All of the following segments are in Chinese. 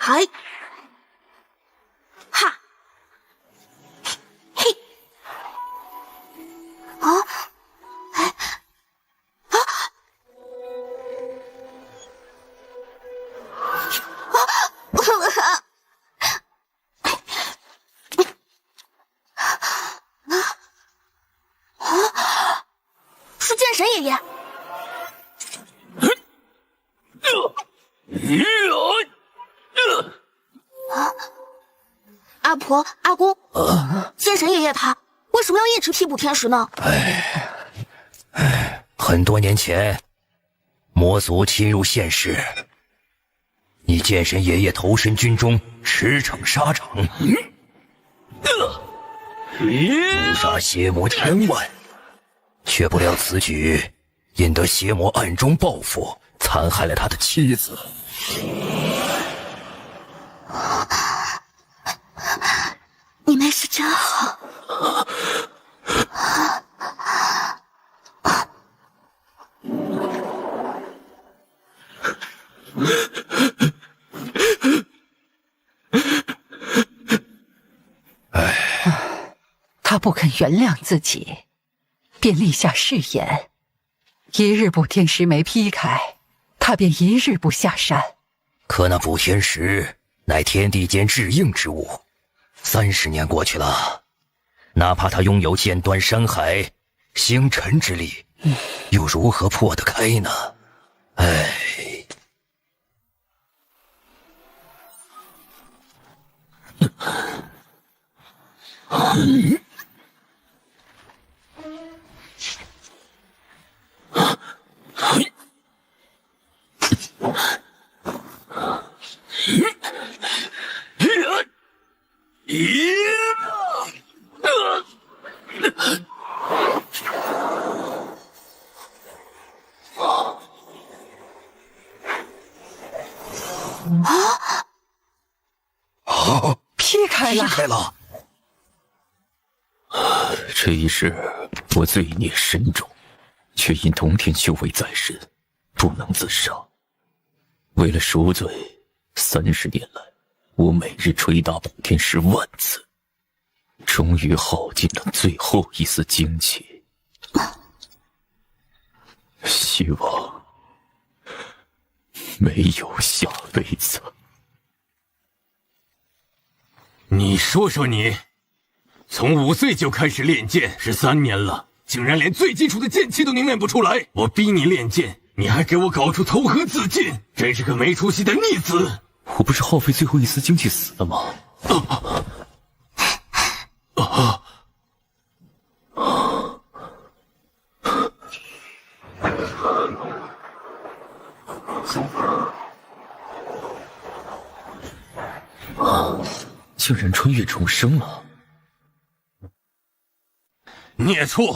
嗨，哈，嘿，啊，哎，啊，是剑神爷爷。阿婆、阿公，剑神爷爷他为什么要一直替补天石呢？很多年前，魔族侵入现实，你剑神爷爷投身军中，驰骋沙场，诛杀邪魔1000万，却不料此举引得邪魔暗中报复，残害了他的妻子。你没事真好。他不肯原谅自己，便立下誓言：一日补天石没劈开，他便一日不下山。可那补天石乃天地间至硬之物，30年过去了，哪怕他拥有剑断山海、星辰之力，又如何破得开呢？劈开了！劈开了！这一世我罪孽深重，却因同天修为在身，不能自杀。为了赎罪，30年来，我每日捶打补天石万次，终于耗尽了最后一丝精气。希望没有下辈子。你说说你，从5岁就开始练剑，13年了，竟然连最基础的剑气都凝练不出来。我逼你练剑，你还给我搞出投河自尽，真是个没出息的逆子！我不是耗费最后一丝精气死的吗？竟然穿越重生了！孽畜，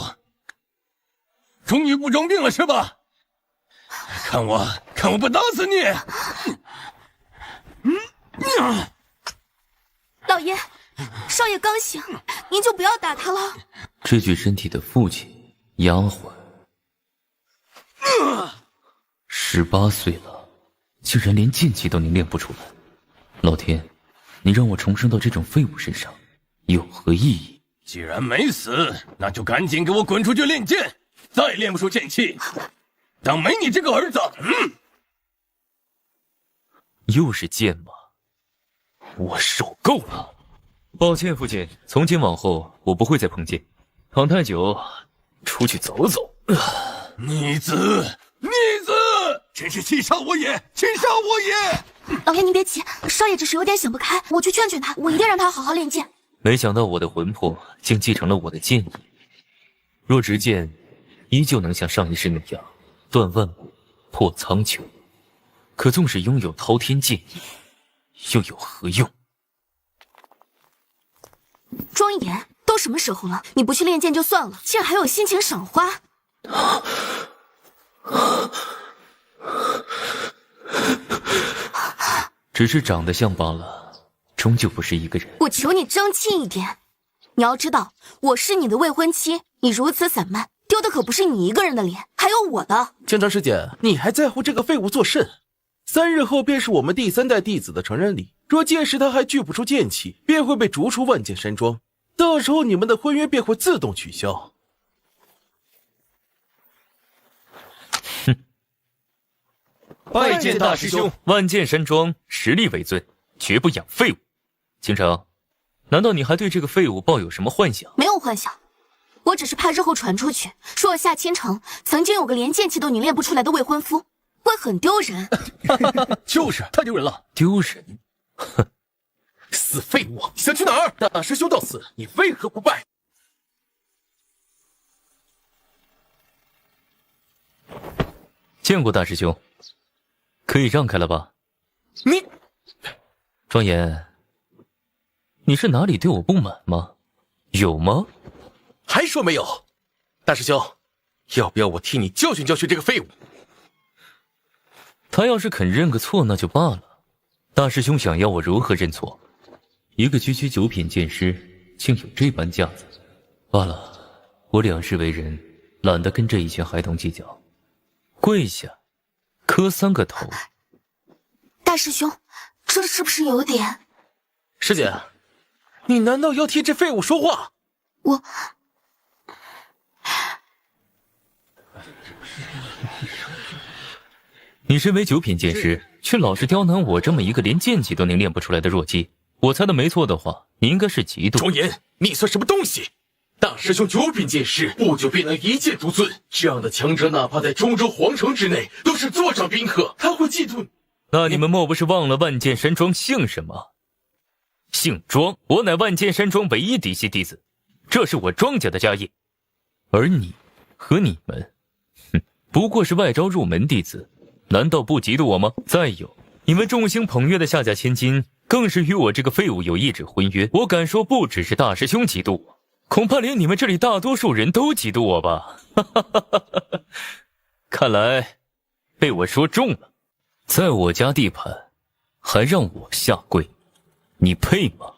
终于不装病了是吧？看我不打死你！老爷，少爷刚醒，您就不要打他了。这具身体的父亲、丫鬟，18岁了，竟然连剑气都凝练不出来。老天，你让我重生到这种废物身上，有何意义？既然没死，那就赶紧给我滚出去练剑！再练不出剑气，当没你这个儿子！又是剑吗？我受够了！抱歉，父亲，从今往后我不会再碰剑。躺太久，出去走走。逆子，真是气杀我也！气杀我也！老爷您别急，少爷只是有点想不开，我去劝劝他，我一定让他好好练剑。没想到我的魂魄竟继承了我的剑意，若执剑，依旧能像上一世那样断万古，破苍穹。可纵使拥有滔天剑意，又有何用？庄严，都什么时候了，你不去练剑就算了，竟然还有心情赏花。只是长得像罢了，终究不是一个人。我求你争气一点，你要知道，我是你的未婚妻，你如此散漫，丢的可不是你一个人的脸，还有我的。建章师姐，你还在乎这个废物作甚？3日后便是我们第3代弟子的成人礼，若届时他还聚不出剑气，便会被逐出万剑山庄，到时候你们的婚约便会自动取消。哼！拜见大师兄！万剑山庄实力为尊，绝不养废物。倾城，难道你还对这个废物抱有什么幻想？没有幻想，我只是怕日后传出去，说我夏倾城曾经有个连剑气都凝练不出来的未婚夫，会很丢人。就是太丢人了，丢人！哼，死废物，想去哪儿？大师兄到此，你为何不拜？见过大师兄，可以让开了吧？你，庄严，你是哪里对我不满吗？有吗？还说没有？大师兄，要不要我替你教训教训这个废物？他要是肯认个错，那就罢了。大师兄想要我如何认错？一个区区九品剑师，竟有这般架子。罢了，我两世为人，懒得跟这一群孩童计较。跪下，磕3个头。大师兄，这是不是有点……师姐，你难道要替这废物说话？我……你身为九品剑师，却老是刁难我这么一个连剑气都凝练不出来的弱鸡。我猜的没错的话，你应该是嫉妒。庄严，你算什么东西？大师兄九品剑师，不久便能一剑独尊，这样的强者，哪怕在中州皇城之内，都是座上宾客。他会嫉妒？那你们莫不是忘了万剑山庄姓什么？姓庄，我乃万剑山庄唯一嫡系弟子，这是我庄家的家业。而你和你们，不过是外招入门弟子，难道不嫉妒我吗？再有，你们众星捧月的夏家千金，更是与我这个废物有一纸婚约。我敢说，不只是大师兄嫉妒我，恐怕连你们这里大多数人都嫉妒我吧。看来被我说中了，在我家地盘还让我下跪，你配吗？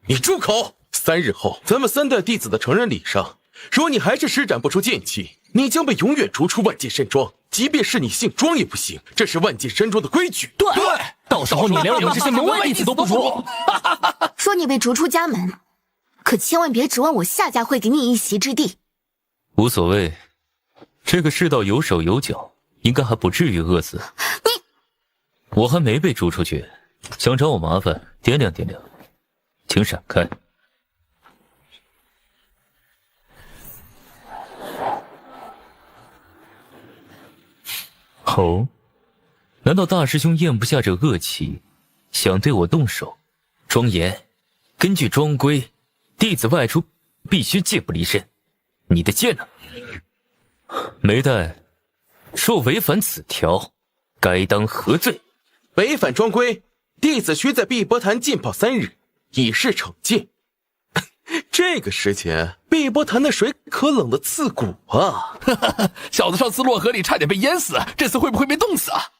你住口！3日后，咱们3代弟子的成人礼上，若你还是施展不出剑气，你将被永远逐出万剑山庄。即便是你姓庄也不行，这是万剑山庄的规矩。对，到时候你连我们这些门外弟子都不如。说你被逐出家门，可千万别指望我夏家会给你一席之地。无所谓，这个世道有手有脚，应该还不至于饿死。我还没被逐出去，想找我麻烦，掂量掂量，请闪开。哦，难道大师兄咽不下这恶气，想对我动手？庄严，根据庄规，弟子外出必须戒不离身。你的剑呢？没带，若违反此条，该当何罪？违反庄规，弟子需在碧波潭浸泡3日，以示惩戒。这个时节，碧波潭的水可冷得刺骨啊！小子上次落河里差点被淹死，这次会不会被冻死啊？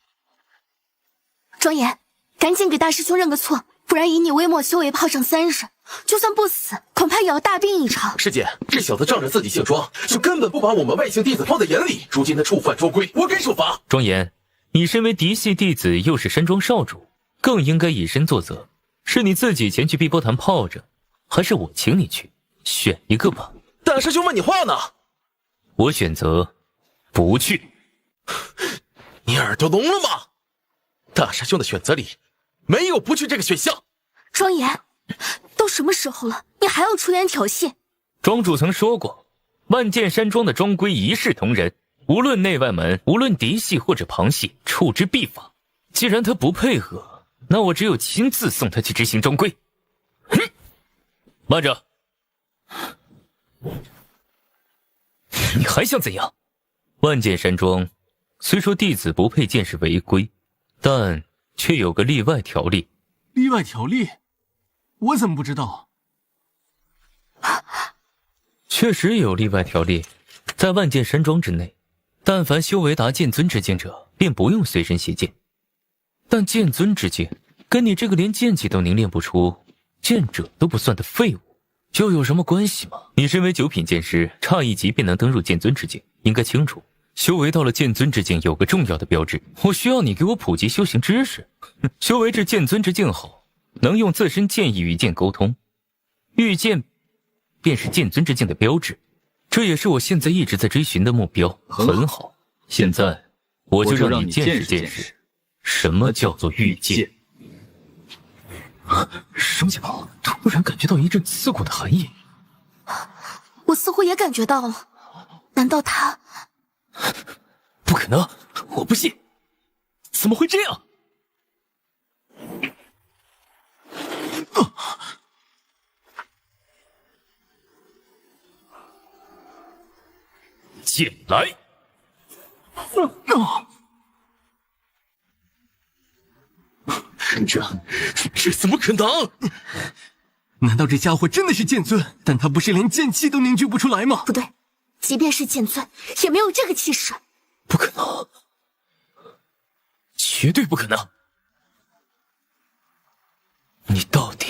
庄严，赶紧给大师兄认个错，不然以你微末修为泡上3日，就算不死，恐怕也要大病一场。师姐，这小子仗着自己姓庄，就根本不把我们外姓弟子放在眼里，如今他触犯庄规，我该受罚。庄严，你身为嫡系弟子，又是山庄少主，更应该以身作则。是你自己前去碧波潭泡着，还是我请你去？选一个吧。大师兄问你话呢。我选择不去。你耳朵聋了吗？大师兄的选择里没有不去这个选项。庄严，都什么时候了，你还要出言挑衅？庄主曾说过，万剑山庄的庄规一视同仁，无论内外门，无论嫡系或者旁系，处之必罚。既然他不配合，那我只有亲自送他去执行庄规。慢着，你还想怎样？万剑山庄虽说弟子不配剑士违规，但却有个例外条例。例外条例？我怎么不知道？确实有例外条例，在万剑山庄之内，但凡修为达剑尊之境者，便不用随身携剑。但剑尊之境，跟你这个连剑气都凝练不出，剑者都不算的废物，又有什么关系吗？你身为九品剑师，差一级便能登入剑尊之境，应该清楚。修为到了剑尊之境有个重要的标志，我需要你给我普及修行知识。修为至剑尊之境后，能用自身剑意与剑沟通，御剑便是剑尊之境的标志，这也是我现在一直在追寻的目标。很好，现在我就让你见识见识什么叫做御剑。双剑袍突然感觉到一阵刺骨的寒意，我似乎也感觉到了，难道他……不可能，我不信，怎么会这样？剑来！这怎么可能？难道这家伙真的是剑尊？但他不是连剑气都凝聚不出来吗？不对，即便是剑尊，也没有这个气势。不可能，绝对不可能！你到底……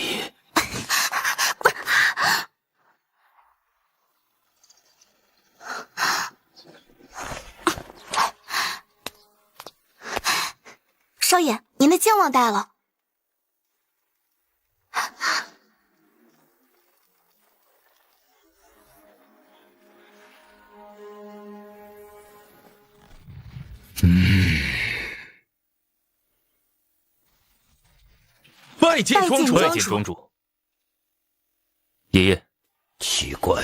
少爷，您的剑忘带了。拜见庄主，拜见庄主。爷爷，奇怪，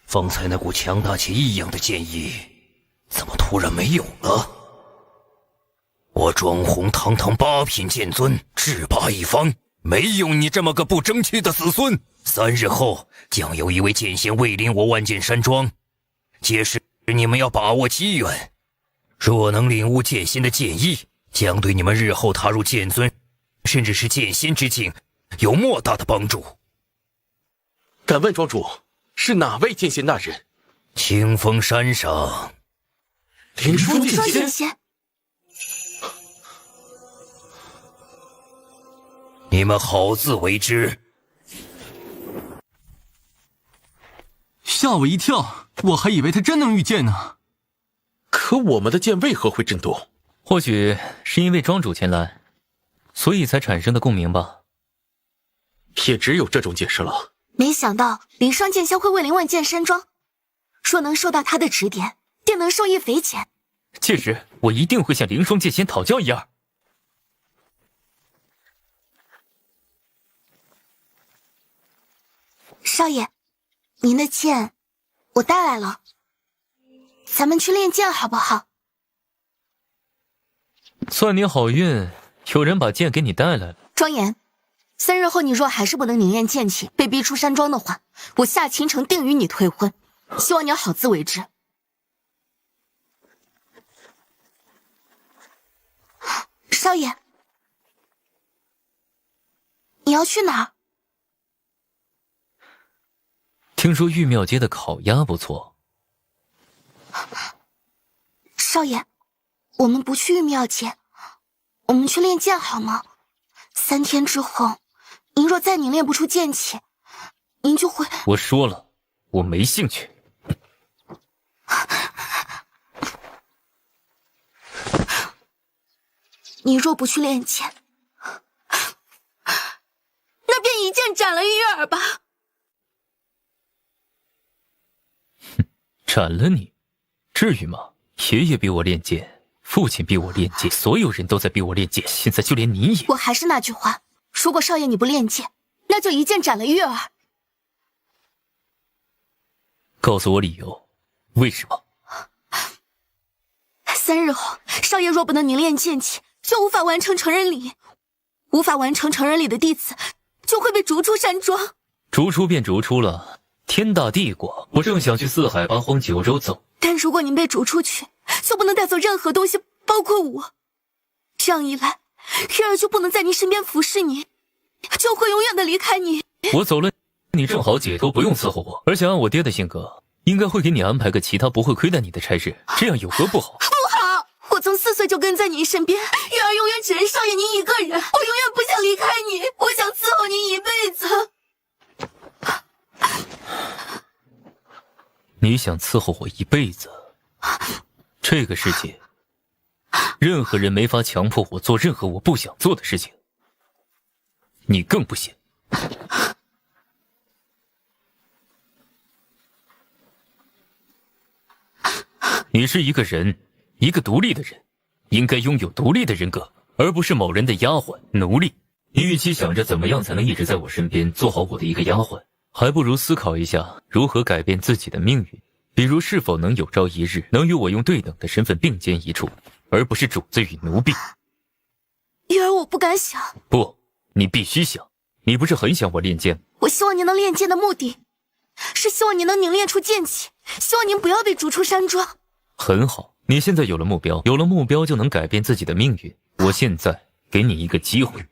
方才那股强大且异样的剑意，怎么突然没有了？我庄红堂堂8品剑尊，制霸一方，没有你这么个不争气的死孙。3日后，将有一位剑仙卫临我万剑山庄，届时你们要把握机缘。若能领悟剑仙的剑意，将对你们日后踏入剑尊，甚至是剑仙之境，有莫大的帮助。敢问庄主，是哪位剑仙大人？清风山上，灵霜剑仙。你们好自为之。吓我一跳，我还以为他真能御剑呢。可我们的剑为何会震动？或许是因为庄主前来，所以才产生的共鸣吧。也只有这种解释了。没想到灵霜剑仙会卫临万剑山庄，若能受到他的指点，定能受益匪浅。届时我一定会向灵霜剑仙讨教一二。少爷，您的剑我带来了，咱们去练剑好不好？算你好运，有人把剑给你带来了。庄严，3日后你若还是不能凝练剑气，被逼出山庄的话，我夏倾城定与你退婚，希望你要好自为之。少爷，你要去哪儿？听说玉庙街的烤鸭不错。少爷，我们不去玉庙街，我们去练剑好吗？3天之后，您若再凝练不出剑气，您就会……我说了，我没兴趣。你若不去练剑，那便一剑斩了玉儿吧。斩了你，至于吗？爷爷逼我练剑，父亲逼我练剑，所有人都在逼我练剑，现在就连你也……我还是那句话，如果少爷你不练剑，那就一剑斩了玉儿。告诉我理由，为什么？3日后，少爷若不能凝练剑气，就无法完成成人礼，无法完成成人礼的弟子就会被逐出山庄。逐出便逐出了，天大地广，我正想去四海八荒九州走。但如果您被逐出去，就不能带走任何东西，包括我。这样一来，玉儿就不能在您身边服侍你，就会永远的离开你。我走了，你正好解脱，不用伺候我。而且按我爹的性格，应该会给你安排个其他不会亏待你的差事，这样有何不好？不好！我从4岁就跟在您身边，玉儿永远只认少爷您一个人，我永远不想离开你，我想伺候您一辈子。你想伺候我一辈子？这个世界，任何人没法强迫我做任何我不想做的事情，你更不行。你是一个人，一个独立的人，应该拥有独立的人格，而不是某人的丫鬟、奴隶。你与其想着怎么样才能一直在我身边做好我的一个丫鬟，还不如思考一下如何改变自己的命运，比如是否能有朝一日能与我用对等的身份并肩一处，而不是主子与奴婢。玉儿，我不敢想。不，你必须想。你不是很想我练剑吗？我希望您能练剑的目的，是希望您能凝练出剑气，希望您不要被逐出山庄。很好，你现在有了目标，有了目标就能改变自己的命运。我现在给你一个机会。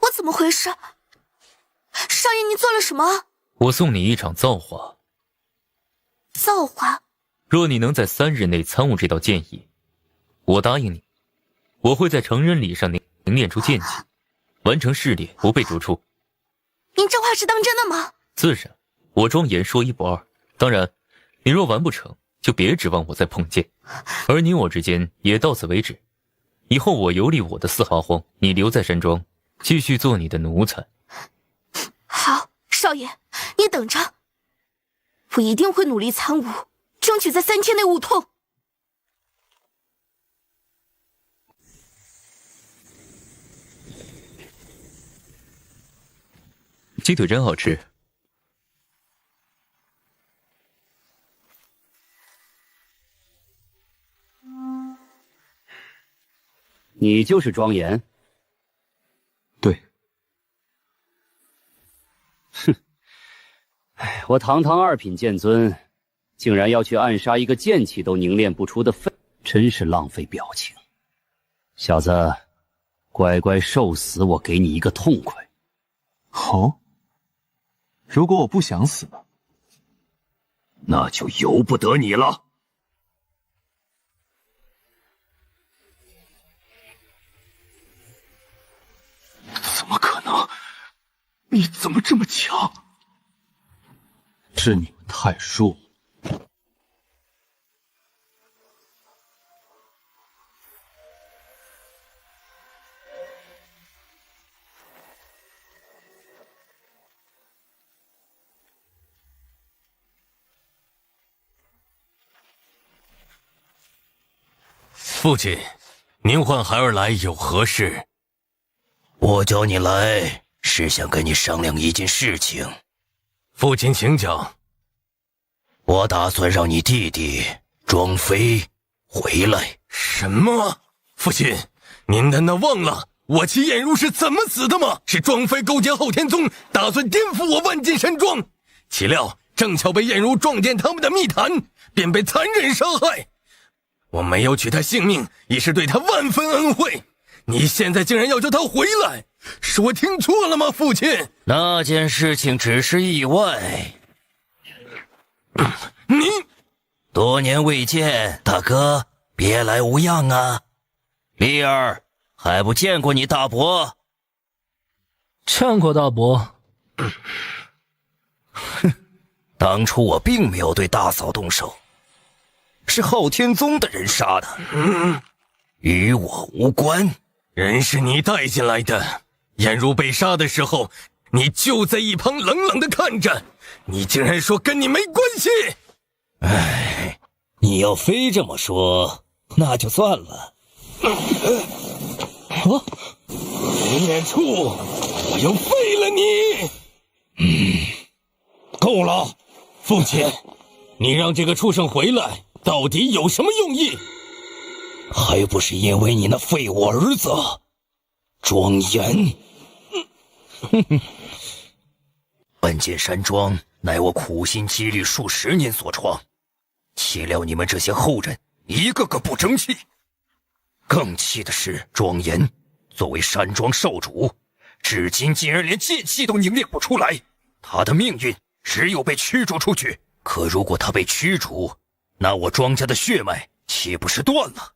我怎么回事？少爷，您做了什么？我送你一场造化。造化？若你能在3日内参悟这道剑意，我答应你，我会在成人礼上凝练出剑气，完成试炼不被逐出。您这话是当真的吗？自然，我庄严说一不二。当然，你若完不成，就别指望我再碰剑，而你我之间也到此为止。以后我游历我的4花荒，你留在山庄，继续做你的奴才。好，少爷，你等着，我一定会努力参悟，争取在3天内悟通。鸡腿真好吃。你就是庄严？对。哼，哎，我堂堂2品剑尊，竟然要去暗杀一个剑气都凝练不出的废，真是浪费表情。小子，乖乖受死，我给你一个痛快。好，如果我不想死呢？那就由不得你了。怎么可能？你怎么这么强？是你们太弱了。父亲，您唤孩儿来有何事？我叫你来是想跟你商量一件事情。父亲请讲。我打算让你弟弟庄飞回来。什么？父亲，您难道忘了我妻晏如是怎么死的吗？是庄飞勾结昊天宗，打算颠覆我万金山庄，岂料正巧被晏如撞见他们的密谈，便被残忍杀害。我没有取他性命，已是对他万分恩惠。你现在竟然要叫他回来，是我听错了吗，父亲？那件事情只是意外。你多年未见，大哥别来无恙啊。丽儿还不见过你大伯？见过大伯。当初我并没有对大嫂动手，是昊天宗的人杀的，与我无关。人是你带进来的，晏如被杀的时候，你就在一旁冷冷地看着，你竟然说跟你没关系。唉，你要非这么说，那就算了。人眼处，我要废了你！够了，父亲，你让这个畜生回来，到底有什么用意？还不是因为你那废物儿子庄严。万剑山庄乃我苦心积虑数10年所创，岂料你们这些后人一个个不争气。更气的是，庄严作为山庄少主，至今竟然连剑气都凝练不出来，他的命运只有被驱逐出去。可如果他被驱逐，那我庄家的血脉岂不是断了？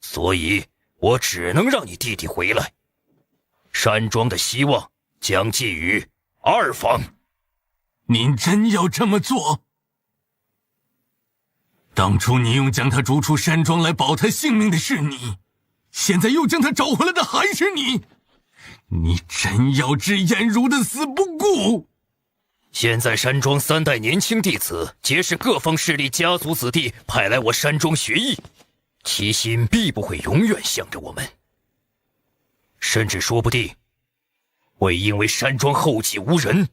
所以我只能让你弟弟回来。山庄的希望将寄予二房。您真要这么做？当初你用将他逐出山庄来保他性命的是你，现在又将他找回来的还是你，你真要置颜如的死不顾？现在山庄3代年轻弟子皆是各方势力家族子弟派来我山庄学艺，其心必不会永远向着我们，甚至说不定会因为山庄后继无人。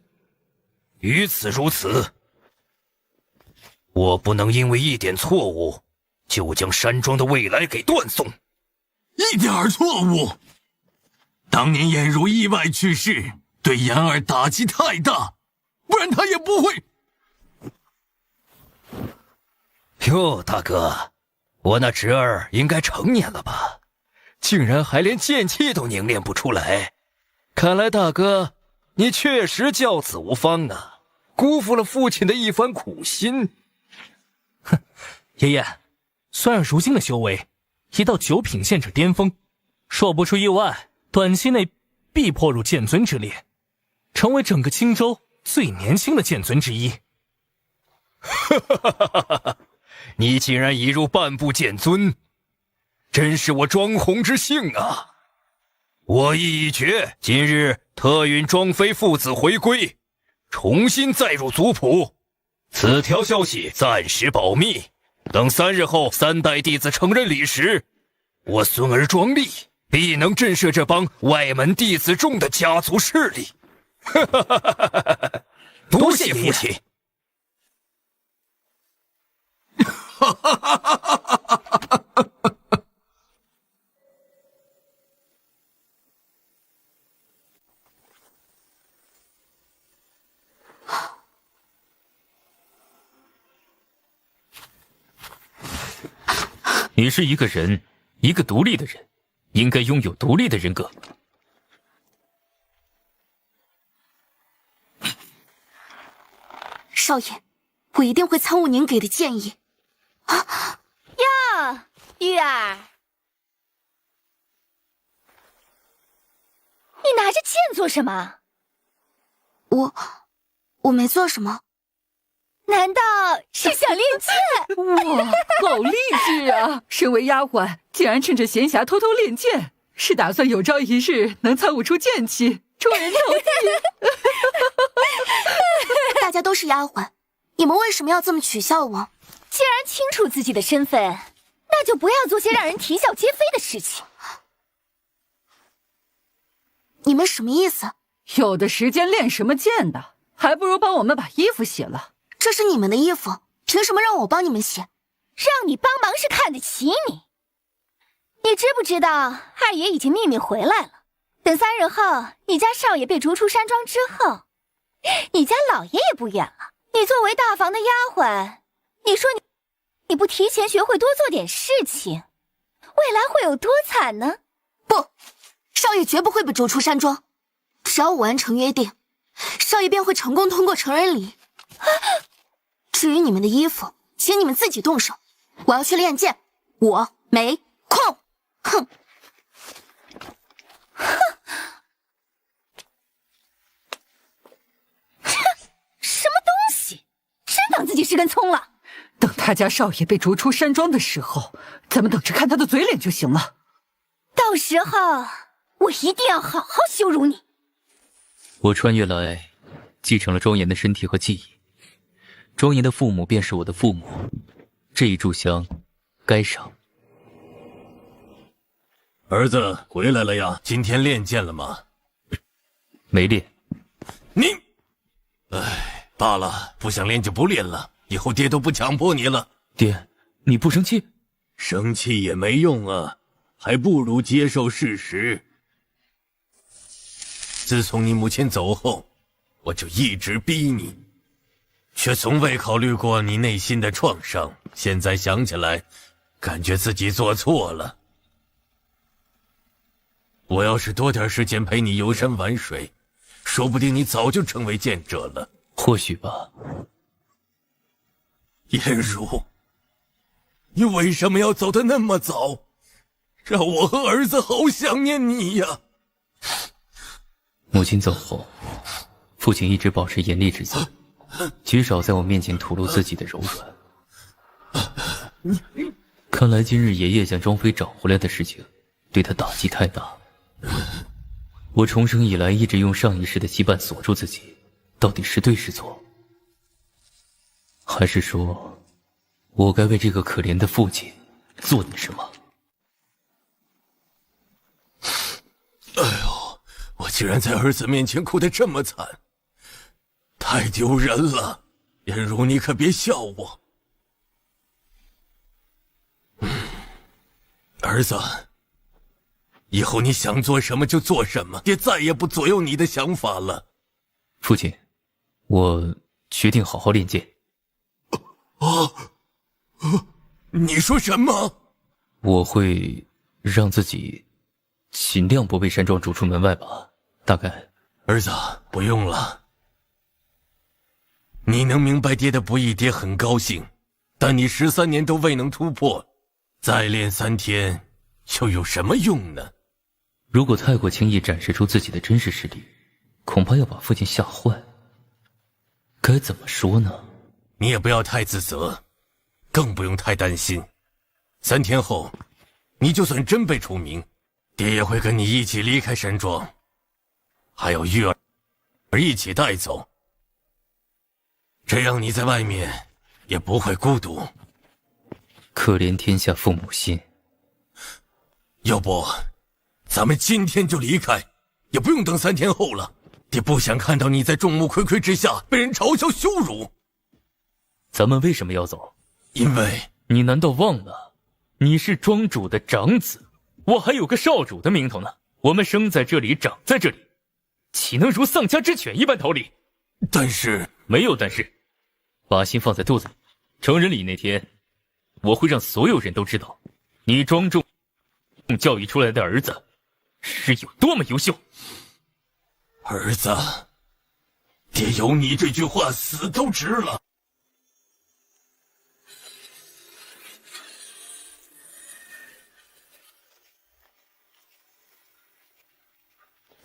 于此如此，我不能因为一点错误就将山庄的未来给断送。一点错误？当年颜如意外去世，对颜儿打击太大，不然他也不会。哟，大哥，我那侄儿应该成年了吧？竟然还连剑气都凝练不出来，看来大哥你确实教子无方啊，辜负了父亲的一番苦心。哼，爷爷，孙儿如今的修为已到9品剑者巅峰，若不出意外，短期内必破入剑尊之列，成为整个青州最年轻的剑尊之一。你竟然已入半步剑尊，真是我庄弘之幸啊！我意已决，今日特允庄妃父子回归，重新载入族谱。此条消息暂时保密，等3日后3代弟子成人礼时，我孙儿庄立必能震慑这帮外门弟子众的家族势力。多谢父亲。你是一个人，一个独立的人，应该拥有独立的人格。少爷，我一定会参悟您给的建议。哟，玉儿，你拿着剑做什么？我没做什么。难道是想练剑？哇，好励志啊！身为丫鬟，竟然趁着闲暇偷偷练剑，是打算有朝一日能参悟出剑气，出人头地。大家都是丫鬟，你们为什么要这么取笑我？既然清楚自己的身份，那就不要做些让人啼笑皆非的事情。你们什么意思？有的时间练什么剑的，还不如帮我们把衣服洗了。这是你们的衣服，凭什么让我帮你们洗？让你帮忙是看得起你。你知不知道二爷已经秘密回来了？等3日后，你家少爷被逐出山庄之后，你家老爷也不远了。你作为大房的丫鬟，你说你不提前学会多做点事情，未来会有多惨呢？不，少爷绝不会被逐出山庄。只要我完成约定，少爷便会成功通过成人礼。至于你们的衣服，请你们自己动手。我要去练剑，我没空。哼！什么东西？真当自己是根葱了？等他家少爷被逐出山庄的时候，咱们等着看他的嘴脸就行了。到时候我一定要好好羞辱你。我穿越来，继承了庄严的身体和记忆。庄严的父母便是我的父母，这一炷香该上。儿子回来了呀？今天练剑了吗？没练。你，罢了，不想练就不练了，以后爹都不强迫你了。爹，你不生气？生气也没用啊，还不如接受事实。自从你母亲走后，我就一直逼你，却从未考虑过你内心的创伤。现在想起来，感觉自己做错了。我要是多点时间陪你游山玩水，说不定你早就成为剑者了。或许吧。颜如，你为什么要走得那么早？让我和儿子好想念你呀！母亲走后，父亲一直保持严厉之姿，极少在我面前吐露自己的柔软。看来今日爷爷将庄妃找回来的事情，对他打击太大。我重生以来一直用上一世的羁绊锁住自己，到底是对是错？还是说，我该为这个可怜的父亲做点什么？哎呦，我竟然在儿子面前哭得这么惨，太丢人了！颜如，你可别笑我。儿子，以后你想做什么就做什么，爹再也不左右你的想法了。父亲，我决定好好练剑。你说什么？我会让自己尽量不被山庄逐出门外吧，大概。儿子，不用了。你能明白爹的不易，爹很高兴，但你13年都未能突破，再练3天又有什么用呢？如果太过轻易展示出自己的真实实力，恐怕要把父亲吓坏。该怎么说呢？你也不要太自责，更不用太担心。3天后，你就算真被除名，爹也会跟你一起离开山庄，还有玉儿一起带走，这样你在外面也不会孤独。可怜天下父母心。要不咱们今天就离开，也不用等3天后了。爹不想看到你在众目睽睽之下被人嘲笑羞辱。咱们为什么要走？因为你难道忘了，你是庄主的长子，我还有个少主的名头呢。我们生在这里，长在这里，岂能如丧家之犬一般逃离？但是没有但是，把心放在肚子里。成人礼那天，我会让所有人都知道，你庄重教育出来的儿子是有多么优秀。儿子，爹有你这句话死都值了。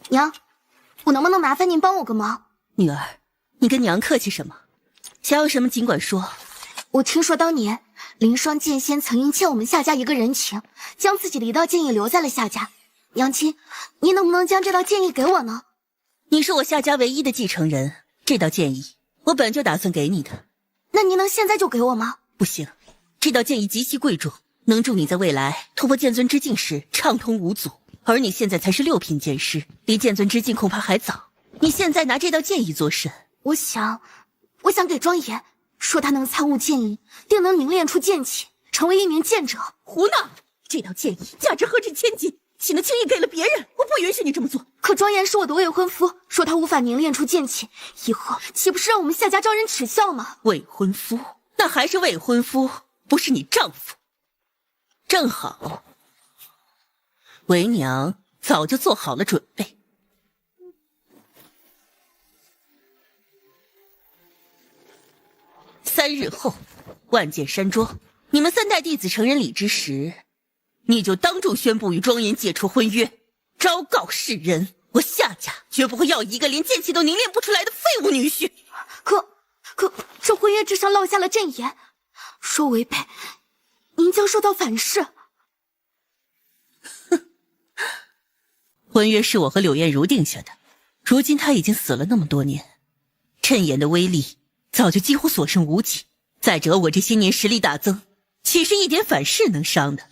娘，我能不能麻烦您帮我个忙？女儿，你跟娘客气什么？想要什么尽管说。我听说当年凌霜剑仙曾因欠我们夏家一个人情，将自己的一道剑意留在了夏家。娘亲，您能不能将这道剑意给我呢？你是我夏家唯一的继承人，这道剑意我本就打算给你的。那您能现在就给我吗？不行，这道剑意极其贵重，能助你在未来突破剑尊之境时畅通无阻。而你现在才是6品剑师，离剑尊之境恐怕还早。你现在拿这道剑意做甚？我想给庄爷，说他能参悟剑意，定能凝练出剑气，成为一名剑者。胡闹！这道剑意价值何止千金，岂能轻易给了别人？我不允许你这么做。可庄严是我的未婚夫，说他无法凝练出剑气，以后岂不是让我们夏家招人耻笑吗？未婚夫，那还是未婚夫，不是你丈夫。正好，为娘早就做好了准备。3日后，万剑山庄，你们3代弟子成人礼之时，你就当众宣布与庄严解除婚约，昭告世人，我夏家绝不会要一个连剑气都凝练不出来的废物女婿。可这婚约之上落下了阵言，说违背，您将受到反噬。婚约是我和柳燕如定下的，如今她已经死了那么多年，谶言的威力早就几乎所剩无几。再者我这些年实力大增，岂是一点反噬能伤的？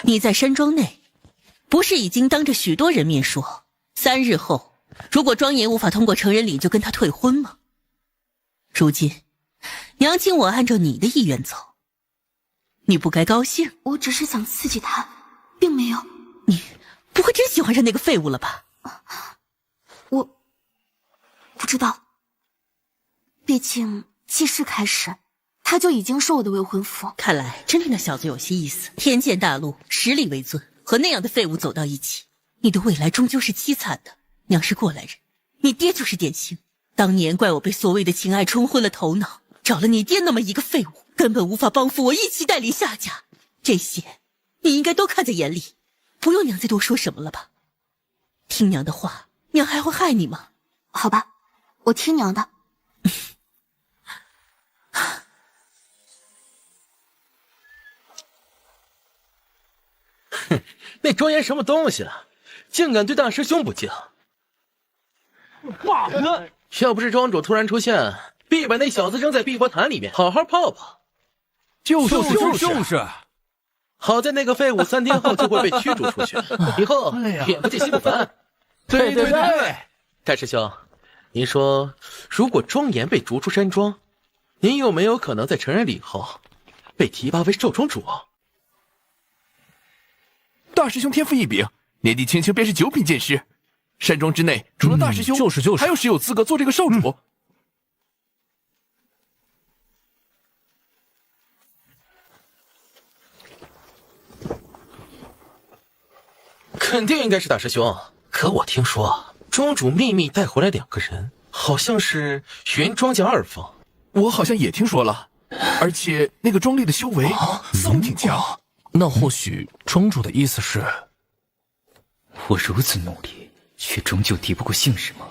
你在山庄内，不是已经当着许多人面说，3日后如果庄严无法通过成人礼，就跟他退婚吗？如今娘请我按照你的意愿走，你不该高兴？我只是想刺激他，并没有。你不会真喜欢上那个废物了吧？我不知道，毕竟记事开始，他就已经是我的未婚夫。看来真对那小子有些意思。天剑大陆，实力为尊，和那样的废物走到一起，你的未来终究是凄惨的。娘是过来人，你爹就是典型。当年怪我被所谓的情爱冲昏了头脑，找了你爹那么一个废物，根本无法帮扶我一起带领夏家。这些你应该都看在眼里，不用娘再多说什么了吧？听娘的话，娘还会害你吗？好吧，我听娘的。哼，那庄严什么东西啊，竟敢对大师兄不敬！爸呢？要不是庄主突然出现，必把那小子扔在碧波潭里面，好好泡泡。就是好在那个废物3天后就会被驱逐出去，以后眼不见心不烦。对，大师兄，您说，如果庄严被逐出山庄，您有没有可能在成人礼后被提拔为少庄主？大师兄天赋异禀，年纪轻轻便是9品剑师。山庄之内，除了大师兄，还有谁有资格做这个少主？肯定应该是大师兄。可我听说，庄主秘密带回来2个人，好像是原庄家2方。我好像也听说了，而且那个庄丽的修为似乎挺强。那或许庄主的意思是，我如此努力，却终究敌不过现实吗？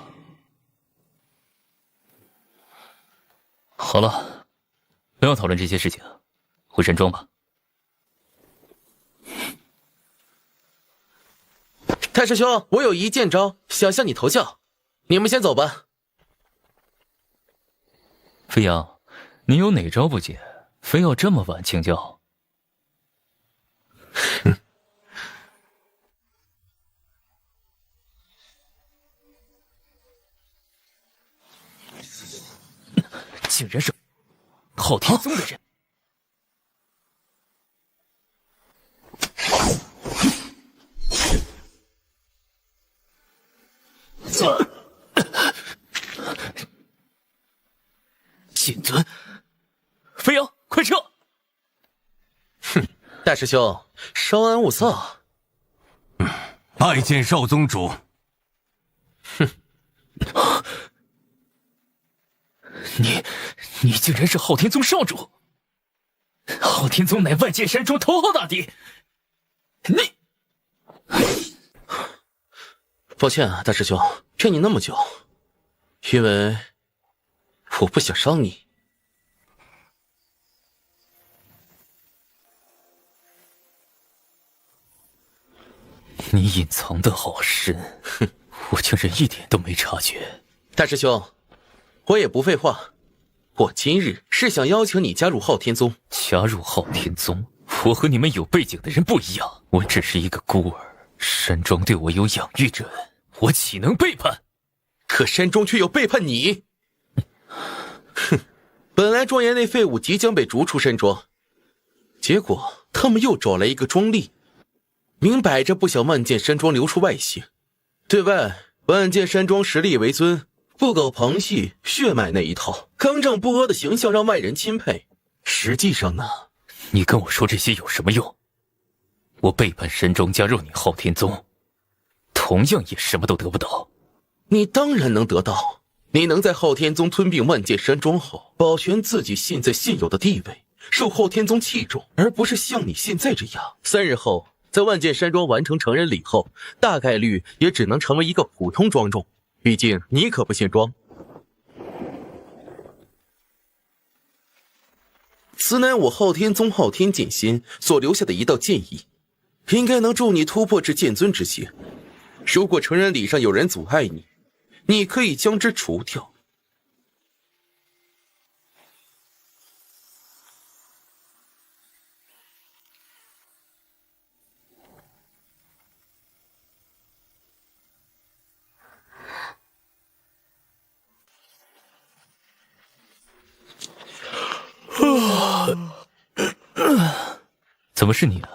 好了，不要讨论这些事情，回山庄吧。太师兄，我有一剑招，想向你投教，你们先走吧。飞扬，你有哪招不解，非要这么晚请教？竟然是昊天宗的人！剑尊，飞扬，快撤！哼，大师兄，稍安勿躁。拜见少宗主。哼，你竟然是昊天宗少主！昊天宗乃万剑山庄头号大敌，你……抱歉啊，大师兄，骗你那么久，因为我不想伤你。你隐藏的好深，哼，我竟然一点都没察觉。大师兄，我也不废话，我今日是想邀请你加入昊天宗。加入昊天宗？我和你们有背景的人不一样，我只是一个孤儿，山庄对我有养育之恩，我岂能背叛？可山庄却要背叛你。哼，本来庄严那废物即将被逐出山庄，结果他们又找来一个庄丽，明摆着不想万剑山庄流出外姓。对外，万剑山庄实力为尊，不搞旁系血脉那一套，刚正不阿的形象让外人钦佩。实际上呢，你跟我说这些有什么用？我背叛山庄加入你昊天宗，同样也什么都得不到。你当然能得到，你能在昊天宗吞并万剑山庄后，保全自己现在现有的地位，受昊天宗器重，而不是像你现在这样。3日后，在万剑山庄完成成人礼后，大概率也只能成为一个普通庄主，毕竟你可不姓庄。此乃我昊天宗昊天剑心所留下的一道剑意，应该能助你突破至剑尊之境。如果成人礼上有人阻碍你，你可以将之除掉。怎么是你啊？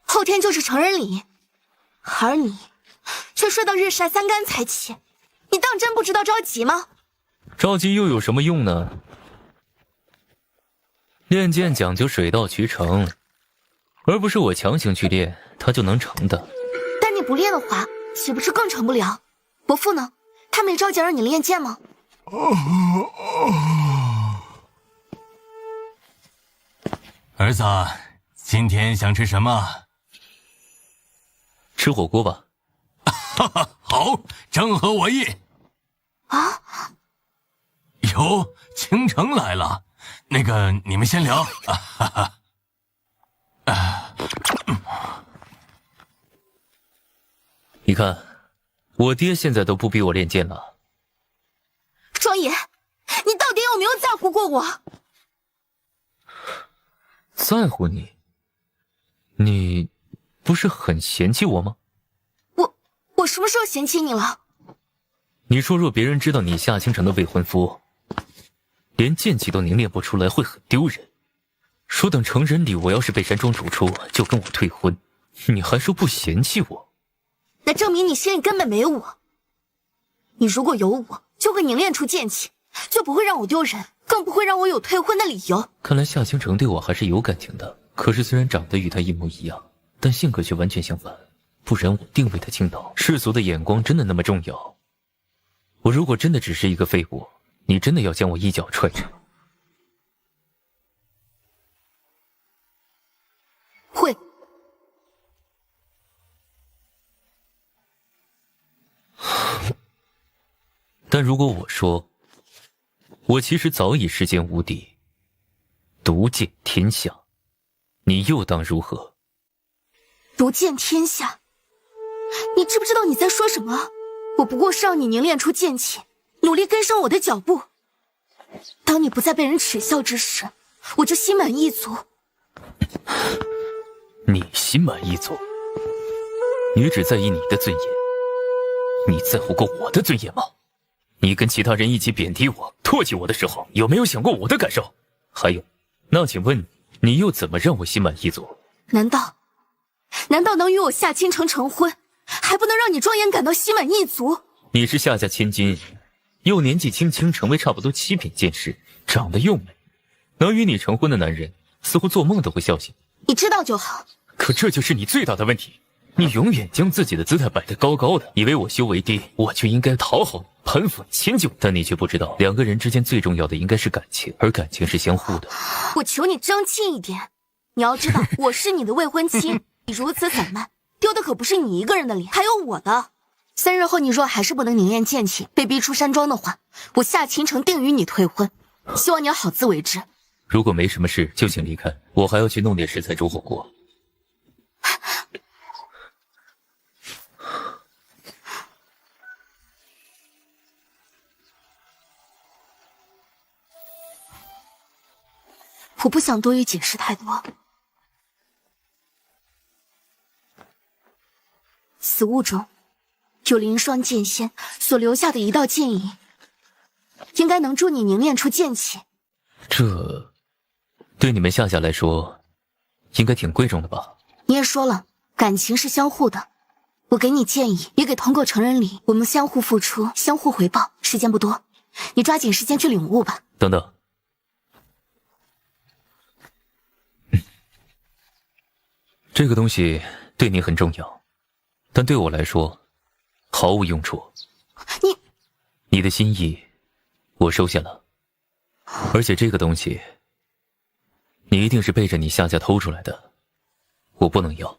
后天就是成人礼，而你却睡到日晒3竿才起，你当真不知道着急吗？着急又有什么用呢？练剑讲究水到渠成，而不是我强行去练，它就能成的。但你不练的话，岂不是更成不了？伯父呢？他没着急让你练剑吗？儿子，今天想吃什么？吃火锅吧。哈哈，好，正合我意。啊！哟，倾城来了，那个你们先聊。啊哈哈。你看，我爹现在都不逼我练剑了。庄爷，你到底有没有在乎过我？在乎你？你不是很嫌弃我吗？我什么时候嫌弃你了？你说若别人知道你夏倾城的未婚夫，连剑气都凝练不出来，会很丢人。说等成人礼我要是被山庄逐出，就跟我退婚，你还说不嫌弃我？那证明你心里根本没有我。你如果有我，就会凝练出剑气，就不会让我丢人，更不会让我有退婚的理由。看来夏倾城对我还是有感情的，可是虽然长得与他一模一样，但性格却完全相反，不然我定为他倾倒。世俗的眼光真的那么重要？我如果真的只是一个废物，你真的要将我一脚踹着？会。但如果我说，我其实早已世间无敌，独见天下，你又当如何？独见天下？你知不知道你在说什么？我不过是让你凝练出剑气，努力跟上我的脚步。当你不再被人耻笑之时，我就心满意足。你心满意足？你只在意你的尊严，你在乎过我的尊严吗？你跟其他人一起贬低我、唾弃我的时候，有没有想过我的感受？还有，那请问你又怎么让我心满意足？难道能与我夏倾城成婚，还不能让你庄严感到心满意足？你是夏家千金，又年纪轻轻成为差不多7品剑士，长得又美，能与你成婚的男人，似乎做梦都会笑醒。你知道就好。可这就是你最大的问题，你永远将自己的姿态摆得高高的，以为我修为低，我就应该讨好你、攀附你、迁就你，但你却不知道，两个人之间最重要的应该是感情，而感情是相互的。我求你争气一点，你要知道，我是你的未婚妻，你如此散漫，丢的可不是你一个人的脸，还有我的。3日后你若还是不能凝练剑气，被逼出山庄的话，我夏倾城定与你退婚，希望你要好自为之。如果没什么事，就请离开，我还要去弄点食材煮火锅。我不想多余解释太多。此物中有凌霜剑仙所留下的一道剑影，应该能助你凝练出剑气。这对你们夏家来说应该挺贵重的吧？你也说了，感情是相互的，我给你建议，也给通过成人礼，我们相互付出，相互回报。时间不多，你抓紧时间去领悟吧。等等，这个东西对你很重要，但对我来说毫无用处。你的心意我收下了，而且这个东西你一定是背着你夏家偷出来的，我不能要。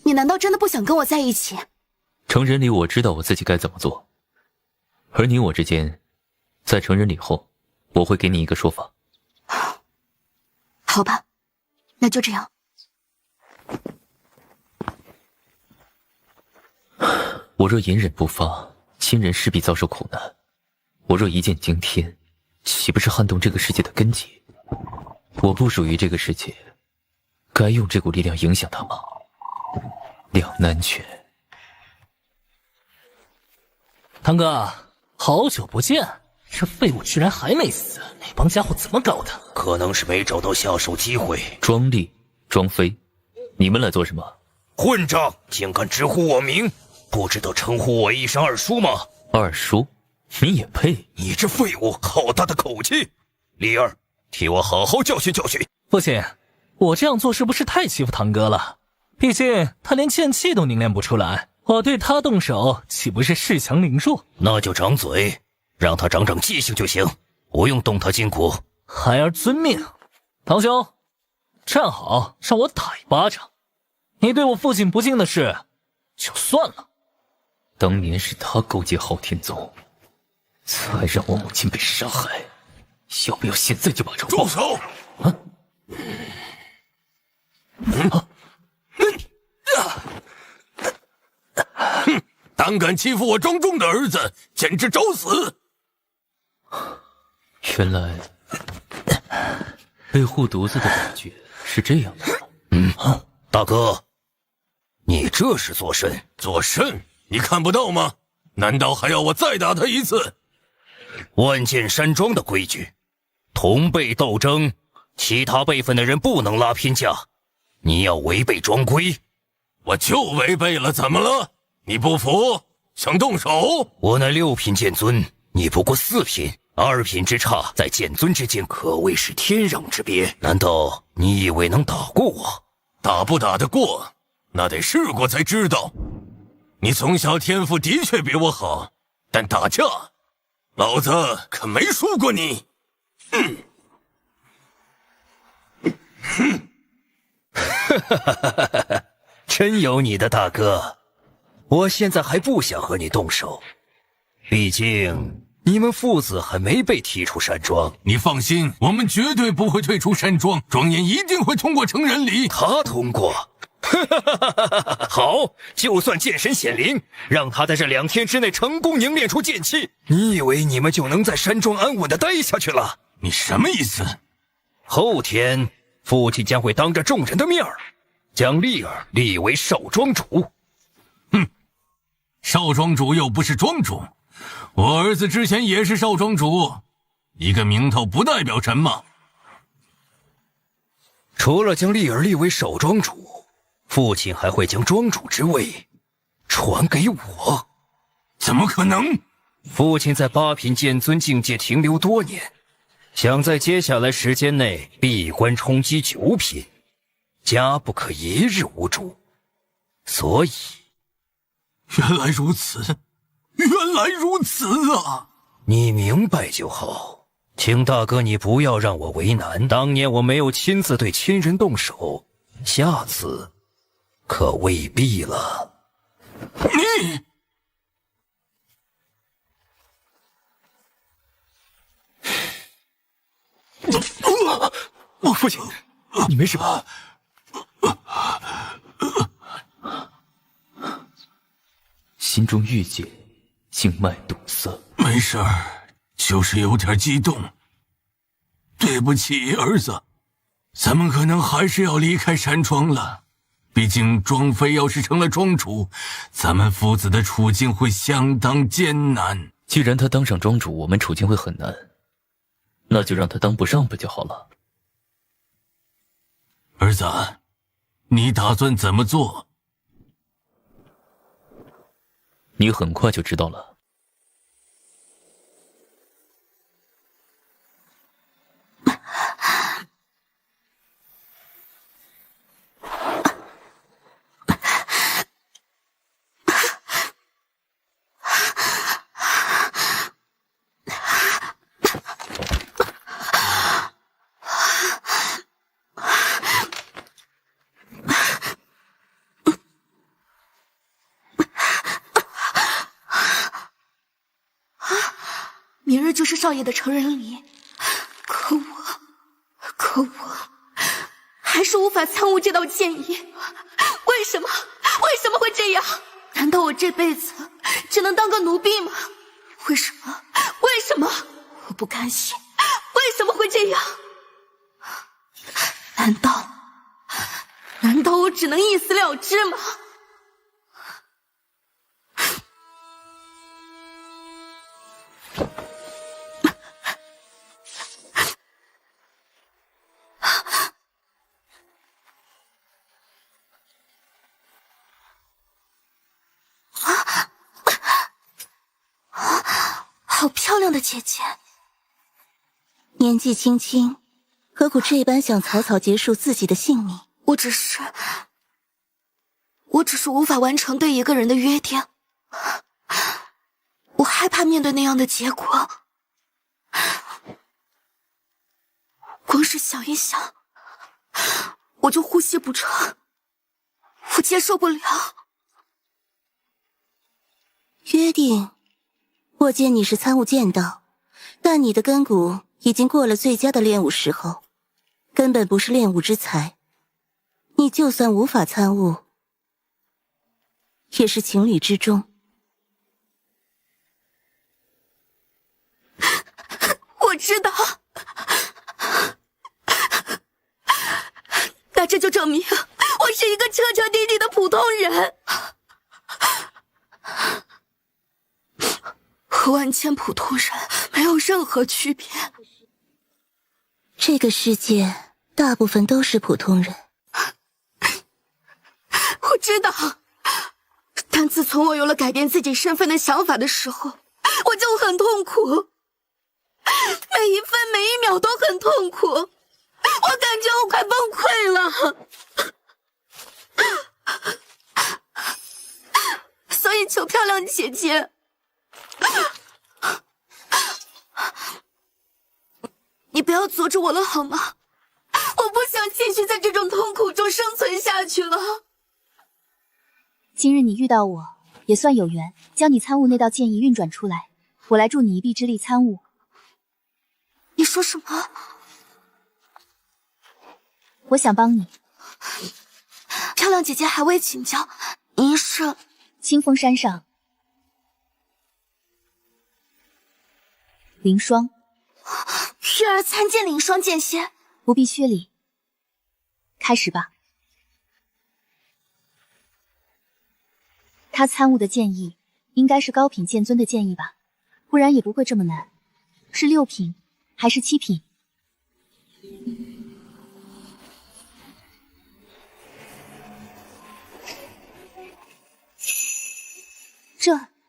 你难道真的不想跟我在一起？成人礼我知道我自己该怎么做，而你我之间，在成人礼后，我会给你一个说法。好吧，那就这样。我若隐忍不发，亲人势必遭受苦难；我若一剑惊天，岂不是撼动这个世界的根基？我不属于这个世界，该用这股力量影响他吗？两难全。堂哥，好久不见，这废物居然还没死，那帮家伙怎么搞的？可能是没找到下手机会。庄丽、庄妃，你们来做什么？混账，竟敢直呼我名，不知道称呼我一声二叔吗？二叔，你也配？你这废物，好大的口气！李儿，替我好好教训教训。父亲，我这样做是不是太欺负堂哥了？毕竟他连剑气都凝练不出来，我对他动手岂不是恃强凌弱？那就掌嘴，让他长长记性就行，不用动他筋骨。孩儿遵命。堂兄，站好，让我打一巴掌。你对我父亲不敬的事，就算了。当年是他勾结昊天宗，才让我母亲被杀害。要不要现在就把仇报？住手！胆敢欺负我庄重的儿子，简直找死！原来被护犊子的感觉是这样的。大哥，你这是作甚？作甚？你看不到吗？难道还要我再打他一次？万剑山庄的规矩，同辈斗争，其他辈分的人不能拉偏架。你要违背庄规，我就违背了，怎么了？你不服？想动手？我乃6品剑尊，你不过4品，2品之差，在剑尊之间可谓是天壤之别。难道你以为能打过我？打不打得过，那得试过才知道。你从小天赋的确比我好，但打架，老子可没输过你。真有你的，大哥。我现在还不想和你动手，毕竟你们父子还没被踢出山庄。你放心，我们绝对不会退出山庄，庄严一定会通过成人礼。他通过？好，就算剑神显灵，让他在这2天之内成功凝练出剑气，你以为你们就能在山庄安稳地待下去了？你什么意思？后天父亲将会当着众人的面将丽儿立为少庄主。少庄主又不是庄主，我儿子之前也是少庄主，一个名头不代表什么。除了将丽儿立为少庄主，父亲还会将庄主之位传给我。怎么可能？父亲在8品剑尊境界停留多年，想在接下来时间内闭关冲击9品，家不可一日无主。所以原来如此，原来如此啊！你明白就好，请大哥你不要让我为难。当年我没有亲自对亲人动手，下次可未必了。你父亲，你没事吧？心中郁结，静脉堵塞。没事儿，就是有点激动。对不起，儿子，咱们可能还是要离开山庄了。毕竟庄妃要是成了庄主，咱们父子的处境会相当艰难。既然他当上庄主，我们处境会很难，那就让他当不上不就好了？儿子，你打算怎么做？你很快就知道了。明日就是少爷的成人礼，可我还是无法参悟这道剑意。为什么会这样？难道我这辈子只能当个奴婢吗？为什么？我不甘心，为什么会这样？难道我只能一死了之吗？好漂亮的姐姐，年纪轻轻，何苦这般想草草结束自己的性命？我只是无法完成对一个人的约定，我害怕面对那样的结果。光是想一想，我就呼吸不畅，我接受不了。约定，我见你是参悟剑道，但你的根骨已经过了最佳的练武时候，根本不是练武之才。你就算无法参悟，也是情理之中。我知道，那这就证明我是一个彻彻底底的普通人，和万千普通人没有任何区别。这个世界大部分都是普通人。我知道，但自从我有了改变自己身份的想法的时候，我就很痛苦。每一分每一秒都很痛苦，我感觉我快崩溃了。所以求漂亮姐姐，你不要阻止我了好吗？我不想继续在这种痛苦中生存下去了。今日你遇到我，也算有缘，将你参悟那道剑意运转出来，我来助你一臂之力参悟。你说什么？我想帮你。漂亮姐姐还未请教，您是？清风山上凌霜。玉儿参见凌霜剑仙。不必薛礼，开始吧。他参悟的剑意应该是高品剑尊的剑意吧，不然也不会这么难。是6品还是7品？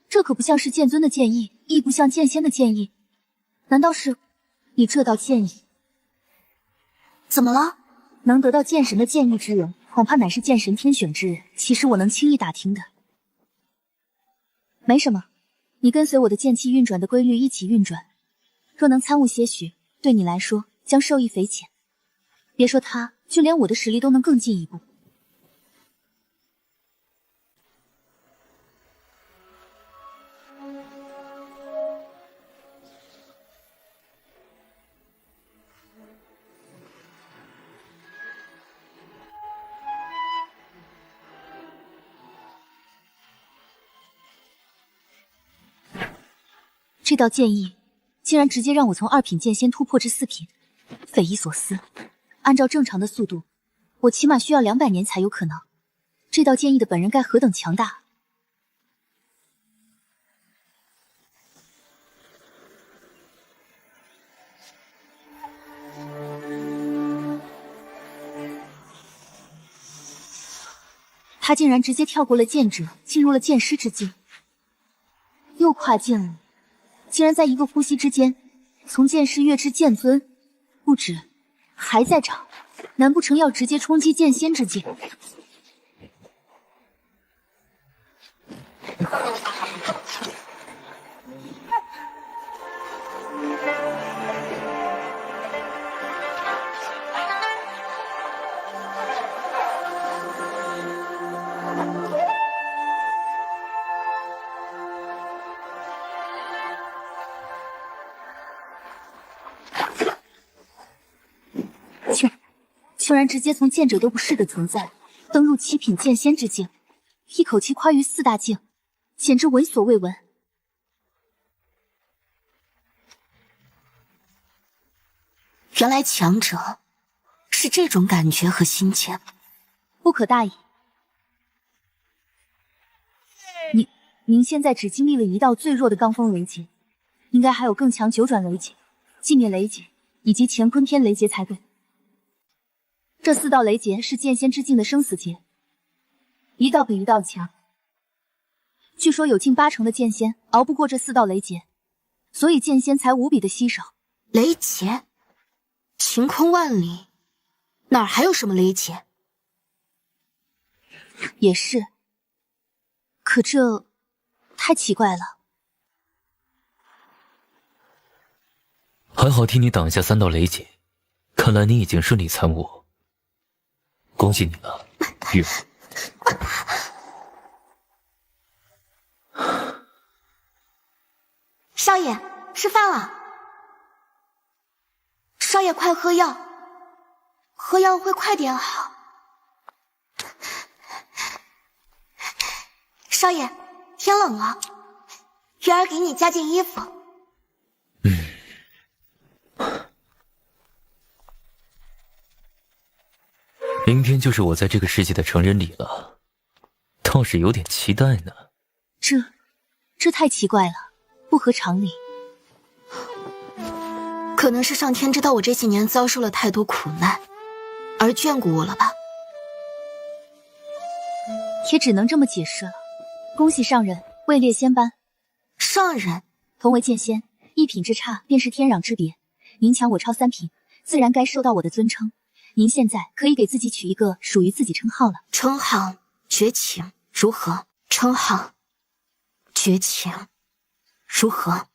这可不像是剑尊的剑意，亦不像剑仙的剑意。难道是你这道剑意？怎么了？能得到剑神的剑意之人，恐怕乃是剑神天选之人。其实我能轻易打听的。没什么，你跟随我的剑气运转的规律一起运转，若能参悟些许，对你来说将受益匪浅。别说他，就连我的实力都能更进一步。这道剑意竟然直接让我从2品剑仙突破至4品，匪夷所思。按照正常的速度，我起码需要200年才有可能。这道剑意的本人该何等强大！他竟然直接跳过了剑者，进入了剑师之境，又跨境了。竟然在一个呼吸之间，从剑师跃至剑尊，不止，还在长，难不成要直接冲击剑仙之境？竟然直接从剑者都不是的存在，登入7品剑仙之境，一口气跨越4大境，简直闻所未闻。原来强者是这种感觉和心情，不可大意。您现在只经历了一道最弱的罡风雷劫，应该还有更强九转雷劫、寂灭雷劫以及乾坤天雷劫才对。这4道雷劫是剑仙之境的生死劫，一道比一道强。据说有近80%的剑仙熬不过这4道雷劫，所以剑仙才无比的稀少。雷劫？晴空万里，哪儿还有什么雷劫？也是，可这太奇怪了。还好替你挡下3道雷劫，看来你已经顺利参悟。恭喜你了，玉儿。爷，吃饭了。少爷，快喝药，喝药会快点好。少爷，天冷了，月儿给你加件衣服。明天就是我在这个世界的成人礼了，倒是有点期待呢。这太奇怪了，不合常理。可能是上天知道我这些年遭受了太多苦难，而眷顾我了吧。也只能这么解释了。恭喜上人位列仙班。上人同为剑仙，一品之差便是天壤之别。您强我超3品，自然该受到我的尊称。您现在可以给自己取一个属于自己称号了。称号绝情如何？称号绝情如何？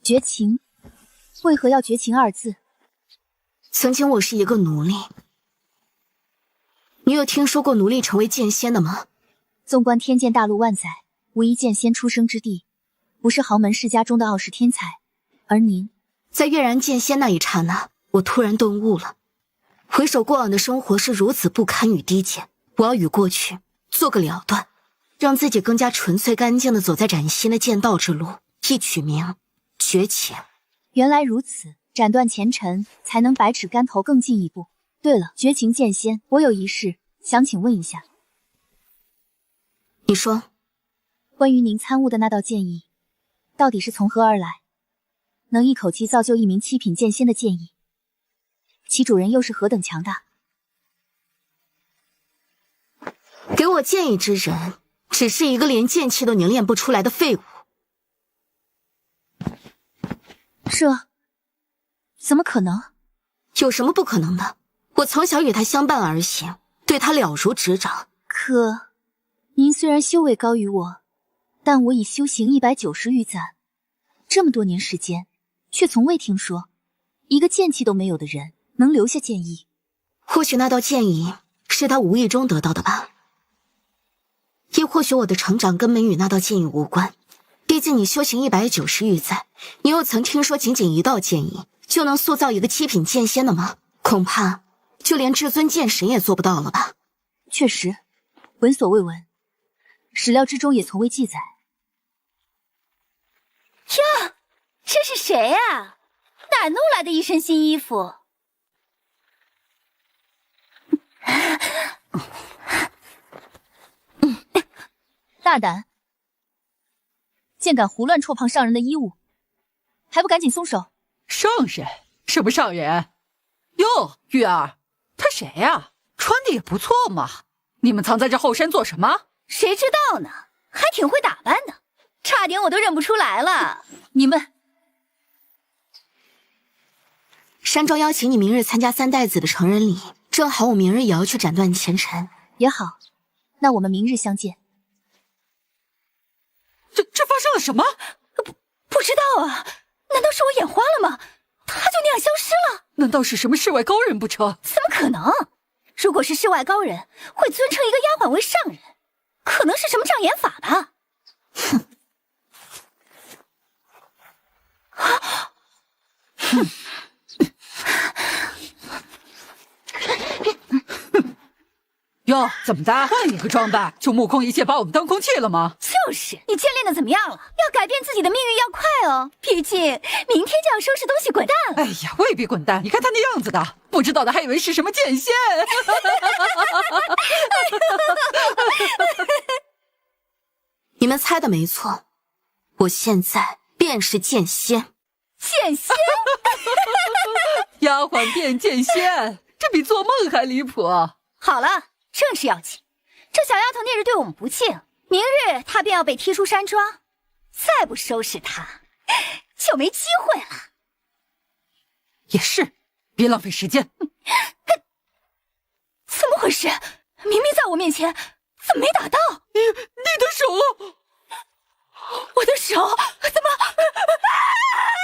绝情？为何要绝情2字？曾经我是一个奴隶。你有听说过奴隶成为剑仙的吗？纵观天剑大陆万载，无一剑仙出生之地，不是豪门世家中的傲世天才。而您，在跃然剑仙那一刹那，我突然顿悟了。回首过往的生活是如此不堪与低贱，我要与过去做个了断，让自己更加纯粹干净地走在崭新的剑道之路，一取名绝情。原来如此，斩断前尘，才能百尺竿头更进一步。对了，绝情剑仙，我有一事想请问一下。你说，关于您参悟的那道剑意，到底是从何而来？能一口气造就一名7品剑仙的剑意，其主人又是何等强大？给我剑意之人，只是一个连剑气都凝练不出来的废物。怎么可能？有什么不可能的？我从小与他相伴而行，对他了如指掌。可，您虽然修为高于我，但我已修行190余载，这么多年时间，却从未听说一个剑气都没有的人能留下剑意。或许那道剑意是他无意中得到的吧，亦或许我的成长根本与那道剑意无关。毕竟你修行190余载，你又曾听说仅仅一道剑意就能塑造一个7品剑仙的吗？恐怕就连至尊剑神也做不到了吧。确实，闻所未闻，史料之中也从未记载。哟，这是谁啊？哪弄来的一身新衣服？大胆，竟敢胡乱戳碰上人的衣物，还不赶紧松手！上人？什么上人？哟，玉儿，他谁呀？穿的也不错嘛。你们藏在这后山做什么？谁知道呢？还挺会打扮的，差点我都认不出来了。你们，山庄邀请你明日参加3代子的成人礼，正好我明日也要去斩断前尘。也好，那我们明日相见。这发生了什么？不知道啊，难道是我眼花了吗？他就那样消失了？难道是什么世外高人不成？怎么可能？如果是世外高人，会尊称一个丫鬟为上人，可能是什么障眼法吧？哼！哟，怎么的？换一个装扮就目空一切，把我们当空气了吗？就是你剑练的怎么样了？要改变自己的命运要快哦，毕竟明天就要收拾东西滚蛋了。哎呀，未必滚蛋！你看他那样子的，不知道的还以为是什么剑仙。你们猜的没错，我现在便是剑仙。剑仙？丫鬟变剑仙，这比做梦还离谱。好了，正事要紧。这小丫头那日对我们不敬，明日她便要被踢出山庄，再不收拾她，就没机会了。也是，别浪费时间。怎么回事？明明在我面前，怎么没打到？你的手，我的手怎么？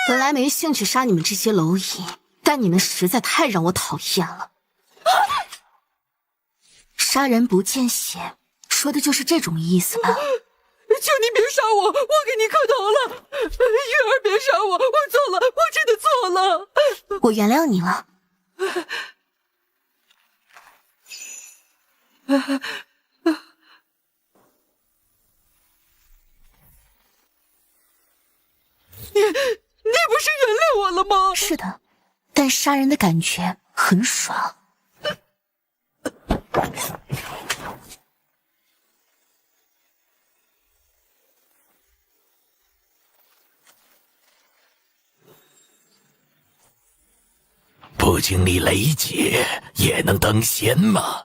本来没兴趣杀你们这些蝼蚁，但你们实在太让我讨厌了。杀人不见血，说的就是这种意思吧？求你别杀我，我给你磕头了，玉儿别杀我，我错了，我真的错了。我原谅你了。你不是原谅我了吗？是的，但杀人的感觉很爽。不经历雷劫也能登仙吗？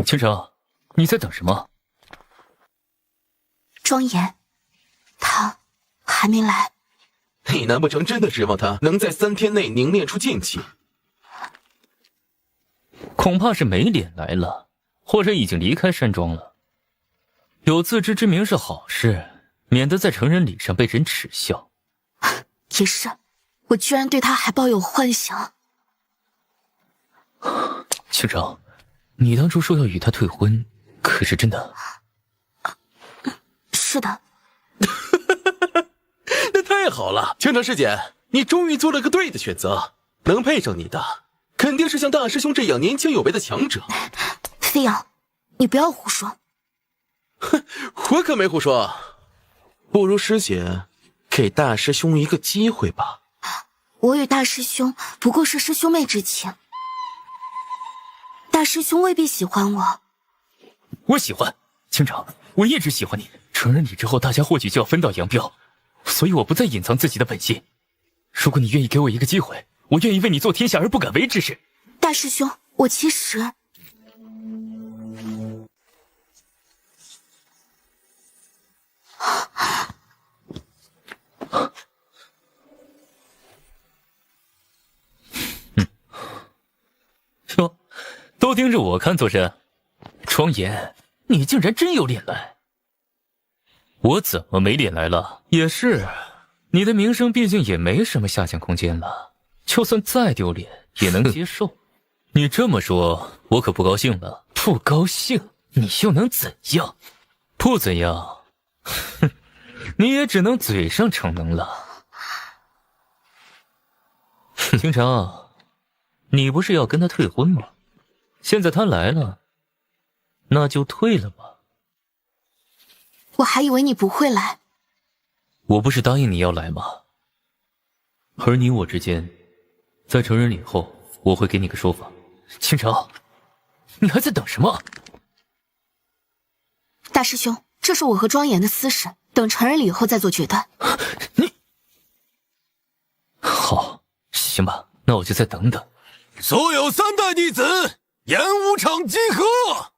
倾城，你在等什么？庄严，他还没来。你难不成真的指望他能在3天内凝练出剑气？恐怕是没脸来了，或者已经离开山庄了。有自知之明是好事，免得在成人礼上被人耻笑。也是，我居然对他还抱有幻想。倾城，你当初说要与他退婚，可是真的？是的。那太好了，倾城师姐，你终于做了个对的选择。能配上你的，肯定是像大师兄这样年轻有为的强者。飞扬，你不要胡说。哼，我可没胡说。不如师姐给大师兄一个机会吧。我与大师兄不过是师兄妹之情，大师兄未必喜欢我。我喜欢，倾城，我一直喜欢你。成人礼之后，大家或许就要分道扬镳，所以我不再隐藏自己的本心。如果你愿意给我一个机会，我愿意为你做天下而不敢为之事。大师兄，我其实……哟，都盯着我看做甚？庄严，你竟然真有脸来！我怎么没脸来了？也是，你的名声毕竟也没什么下降空间了，就算再丢脸也能接受。你这么说，我可不高兴了。不高兴，你又能怎样？不怎样，哼，你也只能嘴上逞能了。倾城，你不是要跟他退婚吗？现在他来了，那就退了吧。我还以为你不会来。我不是答应你要来吗？而你我之间，在成人礼后，我会给你个说法。倾城，你还在等什么？大师兄，这是我和庄严的私事，等成人礼后再做决断。你好，行吧，那我就再等等。所有3代弟子，演武场集合！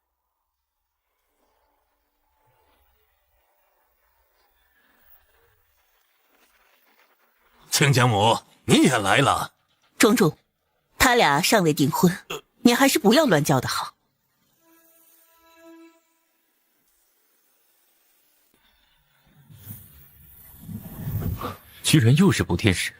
亲家母，你也来了。庄主，他俩尚未订婚，你还是不要乱叫的好。居然又是补天石。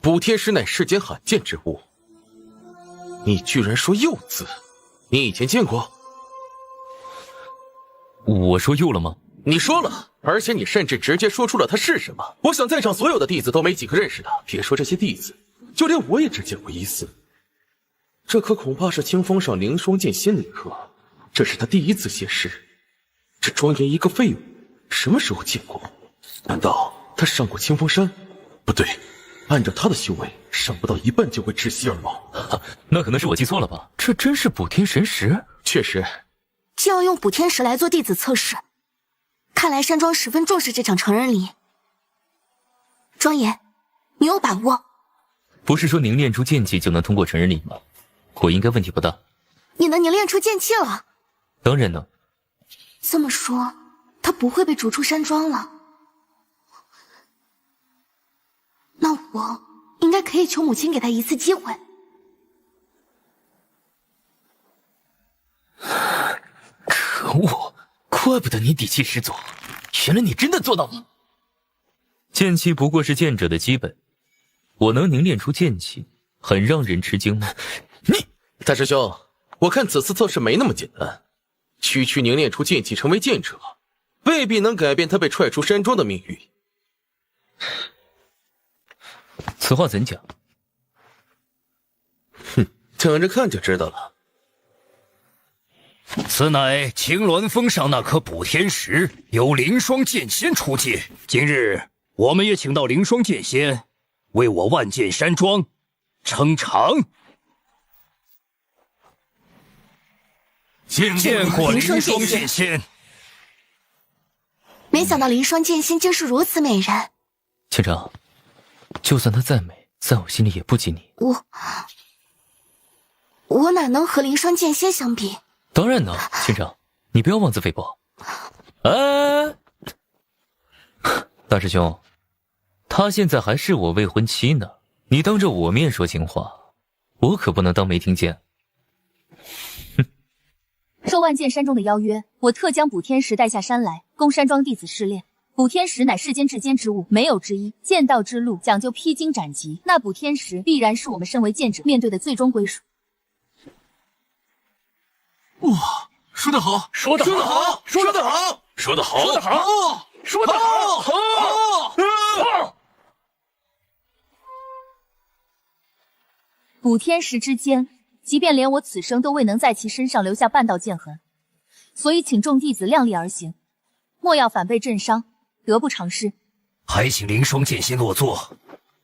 补天石乃世间罕见之物，你居然说幼字？你以前见过？我说幼了吗？你说了，而且你甚至直接说出了它是什么。我想在场所有的弟子都没几个认识的，别说这些弟子，就连我也只见过1次。这可恐怕是清风上凌霜剑仙那颗，这是他第1次现世。这庄严一个废物，什么时候见过？难道他上过清风山？不对，按照他的修为，上不到一半就会窒息而亡。那可能是我记错了吧？这真是补天神石？确实。竟要用补天石来做弟子测试，看来山庄十分重视这场成人礼。庄严，你有把握？不是说凝练出剑气就能通过成人礼吗？我应该问题不大。你能凝练出剑气了？当然能。这么说，他不会被逐出山庄了。那我应该可以求母亲给他一次机会。可恶，怪不得你底气十足，原来你真的做到了。剑气不过是剑者的基本，我能凝练出剑气，很让人吃惊吗？大师兄，我看此次测试没那么简单，区区凝练出剑气成为剑者，未必能改变他被踹出山庄的命运。此话怎讲？哼，等着看就知道了。此乃青鸾峰上那颗补天石，由凌霜剑仙出界。今日我们也请到凌霜剑仙，为我万剑山庄撑场。见过凌霜剑仙。没想到凌霜剑仙竟是如此美人。县长，就算她再美，在我心里也不及你。我哪能和凌霜剑仙相比？当然能，县长，你不要妄自菲薄。大师兄，她现在还是我未婚妻呢，你当着我面说情话，我可不能当没听见。受万剑山中的邀约，我特将补天石带下山来，供山庄弟子试炼。补天石乃世间至坚之物，没有之一。剑道之路讲究披荆斩棘，那补天石必然是我们身为剑者面对的最终归属。哇，说得好，说得好，说得好，说得好，说得好，说得好！补天石之坚，即便连我此生都未能在其身上留下半道剑痕，所以请众弟子量力而行，莫要反被震伤，得不偿失。还请凌霜剑仙落座。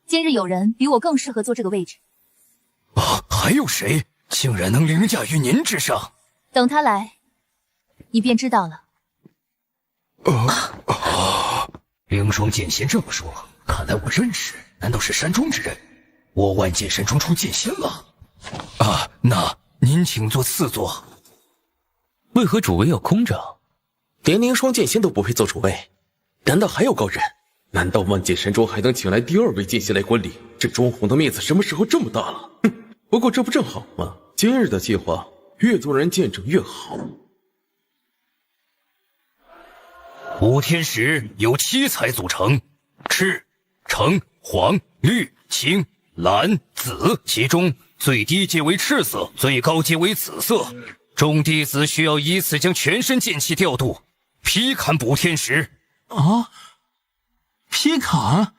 今日有人比我更适合坐这个位置。还有谁竟然能凌驾于您之上？等他来，你便知道了。凌霜剑仙这么说，看来我认识，难道是山庄之人？我万剑山庄出剑仙了。那您请坐次座。为何主位要空着？连凌霜剑仙都不配做主位，难道还有高人？难道万剑山庄还能请来第二位剑仙来观礼？这庄红的面子什么时候这么大了？不过这不正好吗？今日的计划，越多人见证越好。补天石由7彩组成，赤、橙、黄、绿、青、蓝、紫，其中最低阶为赤色，最高阶为紫色。众弟子需要依次将全身剑气调度，劈砍补天石。劈砍？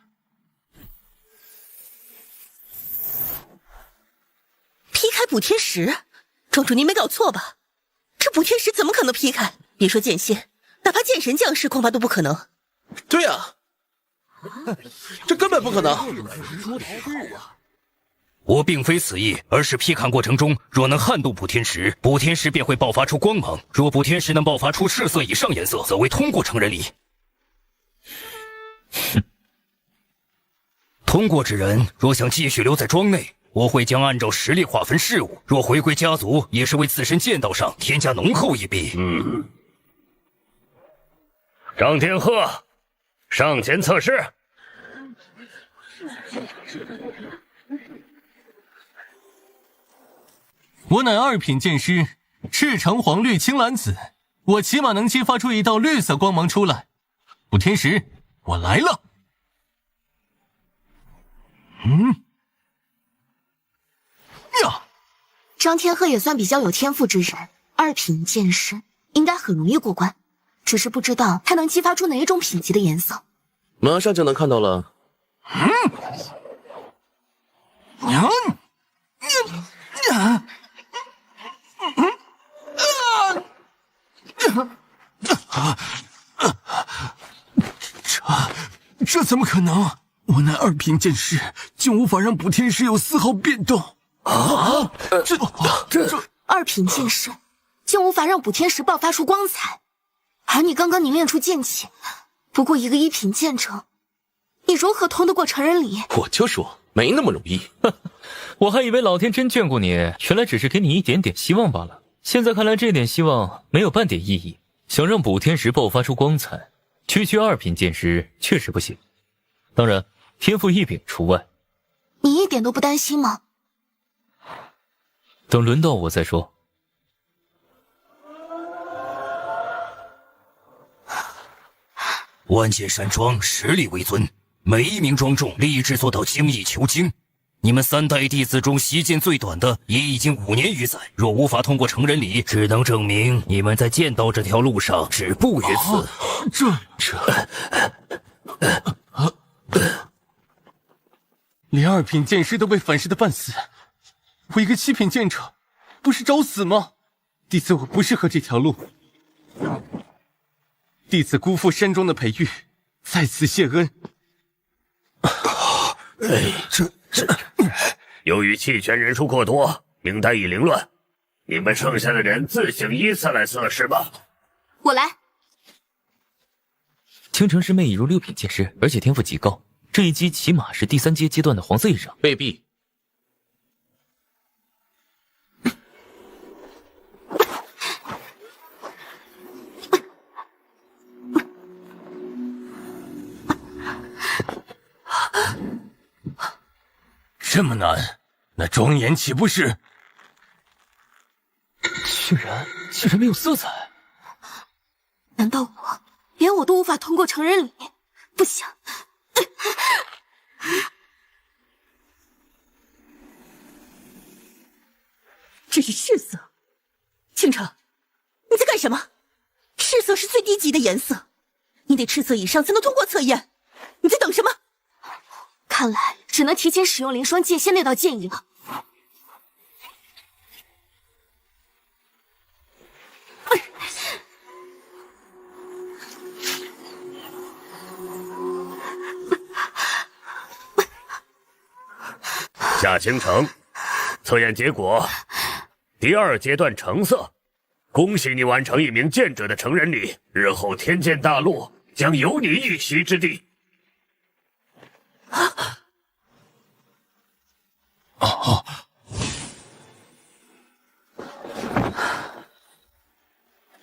劈开补天石？庄主您没搞错吧？这补天石怎么可能劈开？别说剑仙，哪怕剑神降世恐怕都不可能。对呀，这根本不可能。我并非此意，而是劈砍过程中，若能撼动补天石，补天石便会爆发出光芒。若补天石能爆发出赤色以上颜色，则为通过成人礼。通过之人若想继续留在庄内，我会将按照实力划分事务；若回归家族，也是为自身剑道上添加浓厚一笔。张天鹤，上前测试。我乃2品剑师，赤橙黄绿青蓝紫，我起码能激发出一道绿色光芒出来。补天石，我来了！张天鹤也算比较有天赋之人，2品剑师应该很容易过关，只是不知道他能激发出哪一种品级的颜色。马上就能看到了。这怎么可能？我乃2品剑师，竟无法让补天石有丝毫变动。这2品剑师竟无法让补天石爆发出光彩，而你刚刚凝练出剑气，不过一个1品剑者，你如何通得过成人礼？我就说没那么容易。我还以为老天真眷顾你，原来只是给你一点点希望罢了。现在看来，这点希望没有半点意义。想让补天石爆发出光彩，区2品剑师确实不行。当然，天赋异禀除外。你一点都不担心吗？等轮到我再说。万剑山庄实力为尊，每一名庄众立志做到精益求精。你们3代弟子中习剑最短的也已经5年余载，若无法通过成人礼，只能证明你们在剑道这条路上止步于此。连2品剑师都被反噬的半死，我一个7品剑者，不是找死吗？弟子我不适合这条路，弟子辜负山庄的培育，在此谢恩。由于弃权人数过多，名单已凌乱，你们剩下的人自行依次来测试吧。我来。倾城师妹已入6品剑师，而且天赋极高，这一击起码是第3阶阶段的黄色以上。未必。这么难，那庄严岂不是？居然没有色彩！难道连我都无法通过成人礼？不行！这是赤色。倾城，你在干什么？赤色是最低级的颜色，你得赤色以上才能通过测验。你在等什么？看来只能提前使用灵霜剑仙那道剑意了。夏倾城，测验结果，第2阶段橙色，恭喜你完成一名剑者的成人礼，日后天剑大陆将有你一席之地。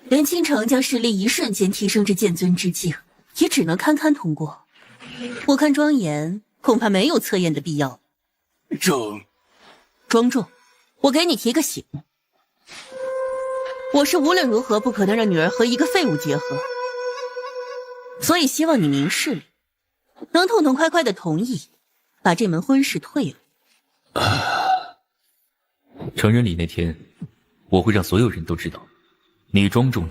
连倾城将实力一瞬间提升至剑尊之境，也只能堪堪通过。我看庄严恐怕没有测验的必要。庄重，我给你提个醒，我是无论如何不可能让女儿和一个废物结合，所以希望你明事理，能痛痛快快的同意把这门婚事退了。成人礼那天，我会让所有人都知道，你庄重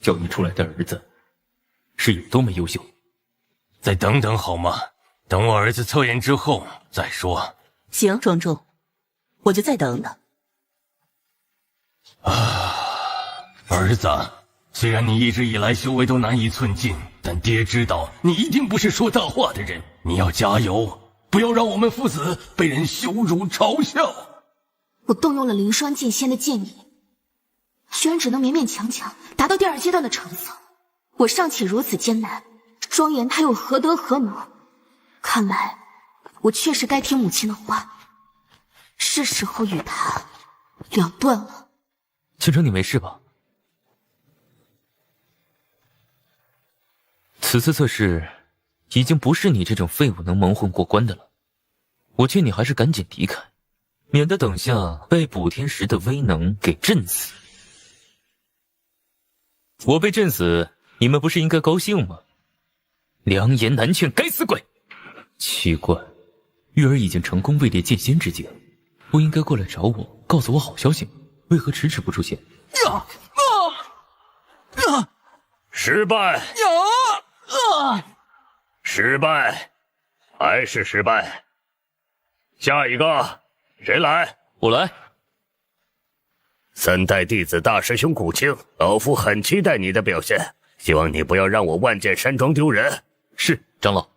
教育出来的儿子是有多么优秀。再等等好吗？等我儿子测验之后再说。行，庄重，我就再等等。儿子，虽然你一直以来修为都难以寸进，但爹知道你一定不是说大话的人，你要加油，不要让我们父子被人羞辱嘲笑。我动用了灵霜剑仙的剑意，居然只能勉勉强强达到第2阶段的成色。我尚且如此艰难，庄严他又何德何能？看来我确实该听母亲的话，是时候与他了断了。倾城，你没事吧？此次测试已经不是你这种废物能蒙混过关的了，我劝你还是赶紧离开，免得等下被补天石的威能给震死。我被震死，你们不是应该高兴吗？良言难劝，该死鬼！奇怪，玉儿已经成功位列剑仙之境，不应该过来找我，告诉我好消息，为何迟迟不出现？失败！失败，还是失败。下一个，谁来？我来。3代弟子大师兄古清，老夫很期待你的表现，希望你不要让我万剑山庄丢人。是，长老。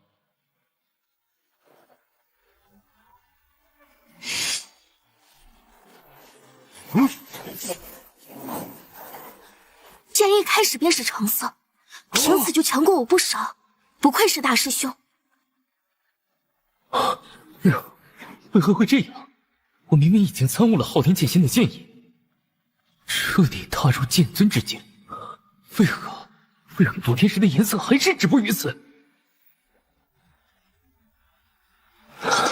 竟然一开始便是橙色，凭此就强过我不少，不愧是大师兄。为何会这样？我明明已经参悟了昊天剑仙的剑意，彻底踏入剑尊之境，为何补天石的颜色还是止步于此？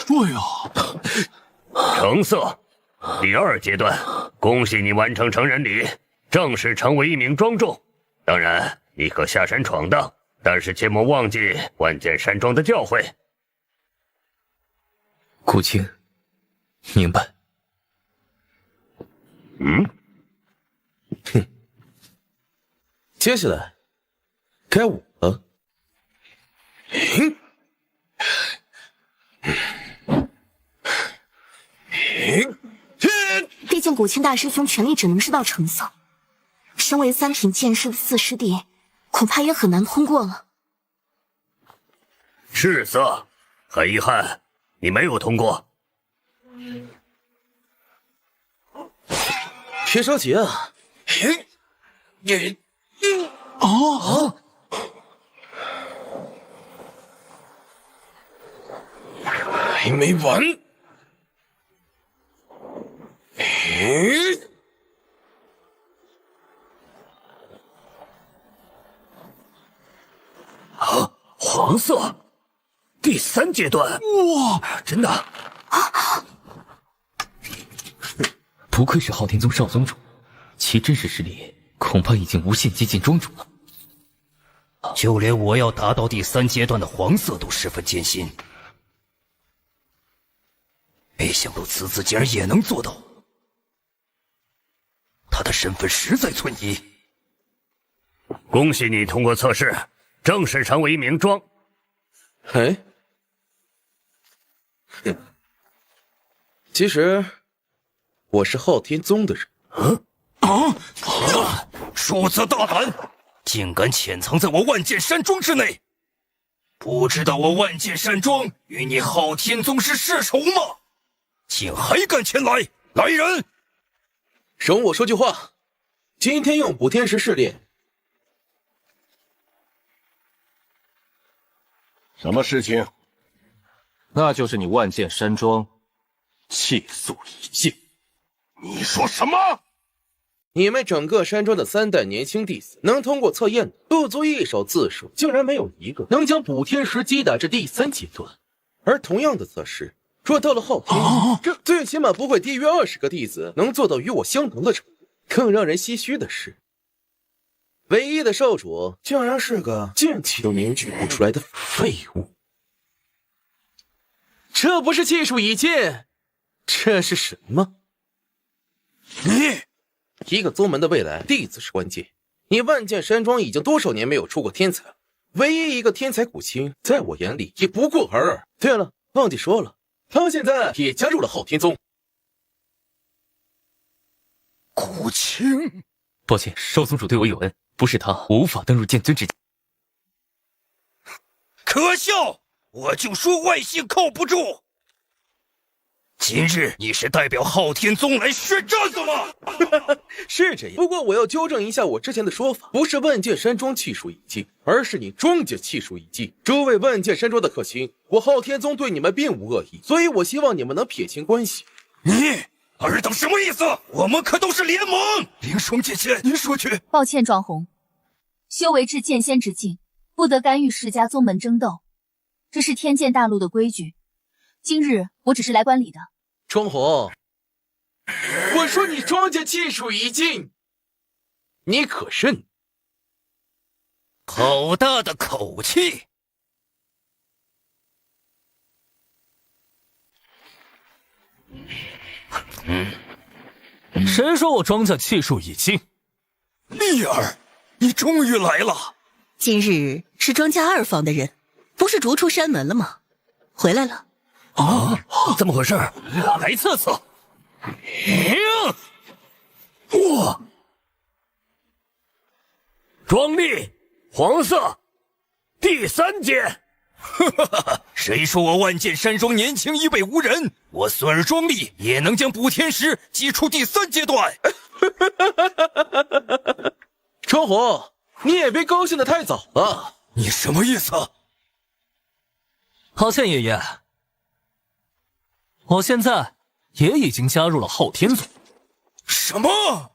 对呀。橙色，第2阶段，恭喜你完成成人礼，正式成为一名庄重。当然，你可下山闯荡，但是切莫忘记万剑山庄的教诲。顾青，明白。接下来该我了。毕竟古青大师兄权力只能是到橙色，身为3品剑师的4师弟，恐怕也很难通过了。赤色，很遗憾，你没有通过。别着急啊！还没完！黄色，第3阶段！哇，真的！不愧是昊天宗少宗主，其真实实力恐怕已经无限接近庄主了。就连我要达到第3阶段的黄色都十分艰辛，没想到此子竟然也能做到。他的身份实在存疑。恭喜你通过测试，正式成为一名庄。其实我是昊天宗的人。鼠子大胆，竟敢潜藏在我万剑山庄之内！不知道我万剑山庄与你昊天宗是世仇吗？竟还敢前来！来人！容我说句话，今天用补天石试炼。什么事情？那就是你万剑山庄气数已尽。你说什么？你们整个山庄的3代年轻弟子能通过测验的不足一手字数，竟然没有一个能将补天石击打至第3阶段。而同样的测试，若到了昊天，这最起码不会低于20个弟子能做到与我相同的程度。更让人唏嘘的是，唯一的受主竟然是个剑气都凝聚不出来的废物。这不是气数已尽，这是什么？一个宗门的未来，弟子是关键。你万剑山庄已经多少年没有出过天才了，唯一一个天才古青，在我眼里也不过尔尔。对了，忘记说了，他现在也加入了昊天宗。古青，抱歉，少宗主对我有恩，不是他，我无法登入剑尊之境。可笑！我就说外姓靠不住。今日你是代表昊天宗来宣战的吗？是这样，不过我要纠正一下我之前的说法，不是万剑山庄气数已尽，而是你庄家气数已尽。诸位万剑山庄的客卿，我昊天宗对你们并无恶意，所以我希望你们能撇清关系。你尔等什么意思？我们可都是联盟！凌霜剑仙，您说去。抱歉，庄红，修为至剑仙之境，不得干预世家宗门争斗，这是天剑大陆的规矩。今日我只是来观礼的。庄红，我说你庄家气数已尽，你可甚？好大的口气！谁说我庄家气数已尽？丽儿，你终于来了。今日是庄家2房的人，不是逐出山门了吗？回来了。怎么回事？来测测。哇！庄丽，黄色，第3阶。谁说我万剑山庄年轻一辈无人？我孙儿庄丽也能将补天石击出第3阶段。庄红，你也别高兴得太早了。你什么意思？抱歉，爷爷，我现在也已经加入了昊天宗。什么？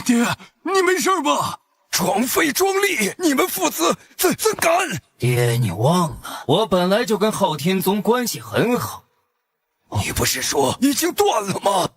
爹，你没事吧？庄妃庄丽，你们父子怎敢？爹，你忘了，我本来就跟昊天宗关系很好。你不是说已经断了吗？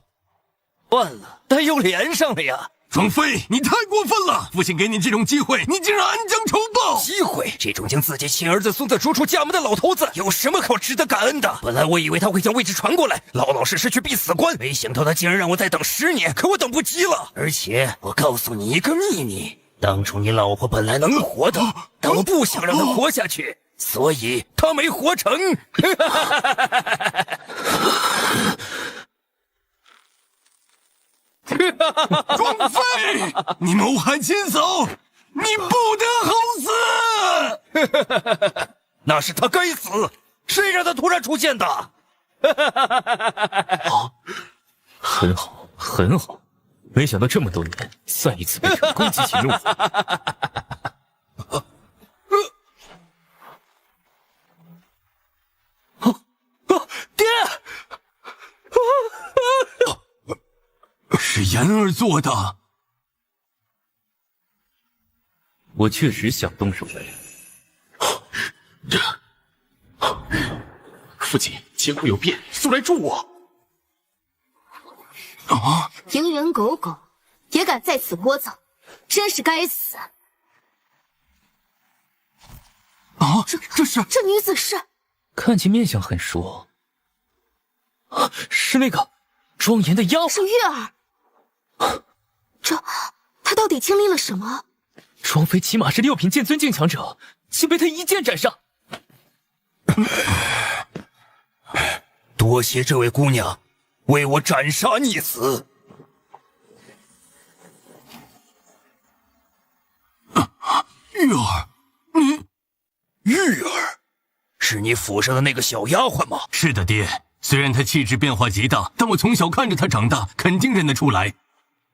断了，但又连上了呀。庄妃，你太过分了！父亲给你这种机会，你竟然恩将仇报！机会？这种将自己亲儿子孙子逐出家门的老头子，有什么可值得感恩的？本来我以为他会将位置传过来，老老实实去闭死关，没想到他竟然让我再等10年，可我等不及了。而且我告诉你一个秘密，当初你老婆本来能活的，但我不想让她活下去，所以她没活成。庄妃，你谋害亲嫂，你不得好死！那是他该死，谁让他突然出现的？很好，很好，没想到这么多年，再一次被成功激起怒火。爹！是妍儿做的。我确实想动手来。父亲，前后有变，速来助我！啊！蝇人狗狗也敢在此聒噪，真是该死！啊，这是这女子是？看起面相很熟，是那个庄严的丫鬟，是月儿。他到底经历了什么？庄妃起码是6品剑尊境强者，竟被他一剑斩杀。多谢这位姑娘为我斩杀逆子。玉儿，玉儿，是你府上的那个小丫鬟吗？是的，爹。虽然她气质变化极大，但我从小看着她长大，肯定认得出来。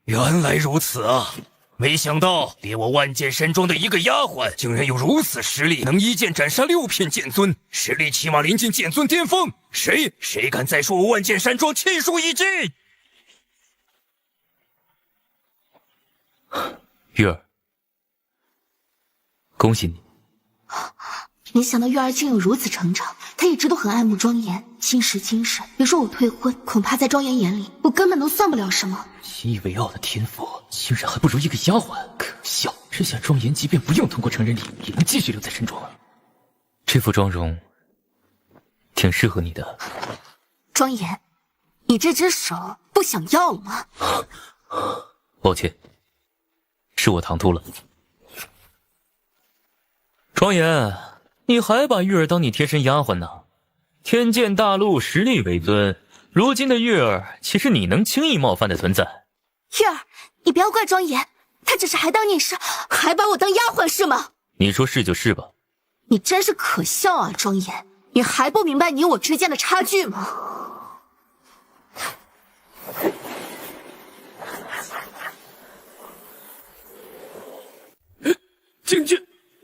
原来如此啊！没想到连我万剑山庄的一个丫鬟，竟然有如此实力，能一剑斩杀6品剑尊，实力起码临近剑尊巅峰。谁敢再说我万剑山庄气数已尽？玉儿，恭喜你！没想到月儿竟有如此成长，她一直都很爱慕庄严。今时今日，别说我退婚，恐怕在庄严眼里，我根本都算不了什么。引以为傲的天赋，竟然还不如一个丫鬟，可笑！这下庄严即便不用通过成人礼，也能继续留在山庄了。这副妆容，挺适合你的。庄严，你这只手不想要了吗？抱歉，是我唐突了。庄严，你还把玉儿当你贴身丫鬟呢？天剑大陆实力为尊，如今的玉儿岂是你能轻易冒犯的存在？玉儿，你不要怪庄严，他只是还当你是，还把我当丫鬟是吗？你说是就是吧。你真是可笑啊，庄严，你还不明白你我之间的差距吗？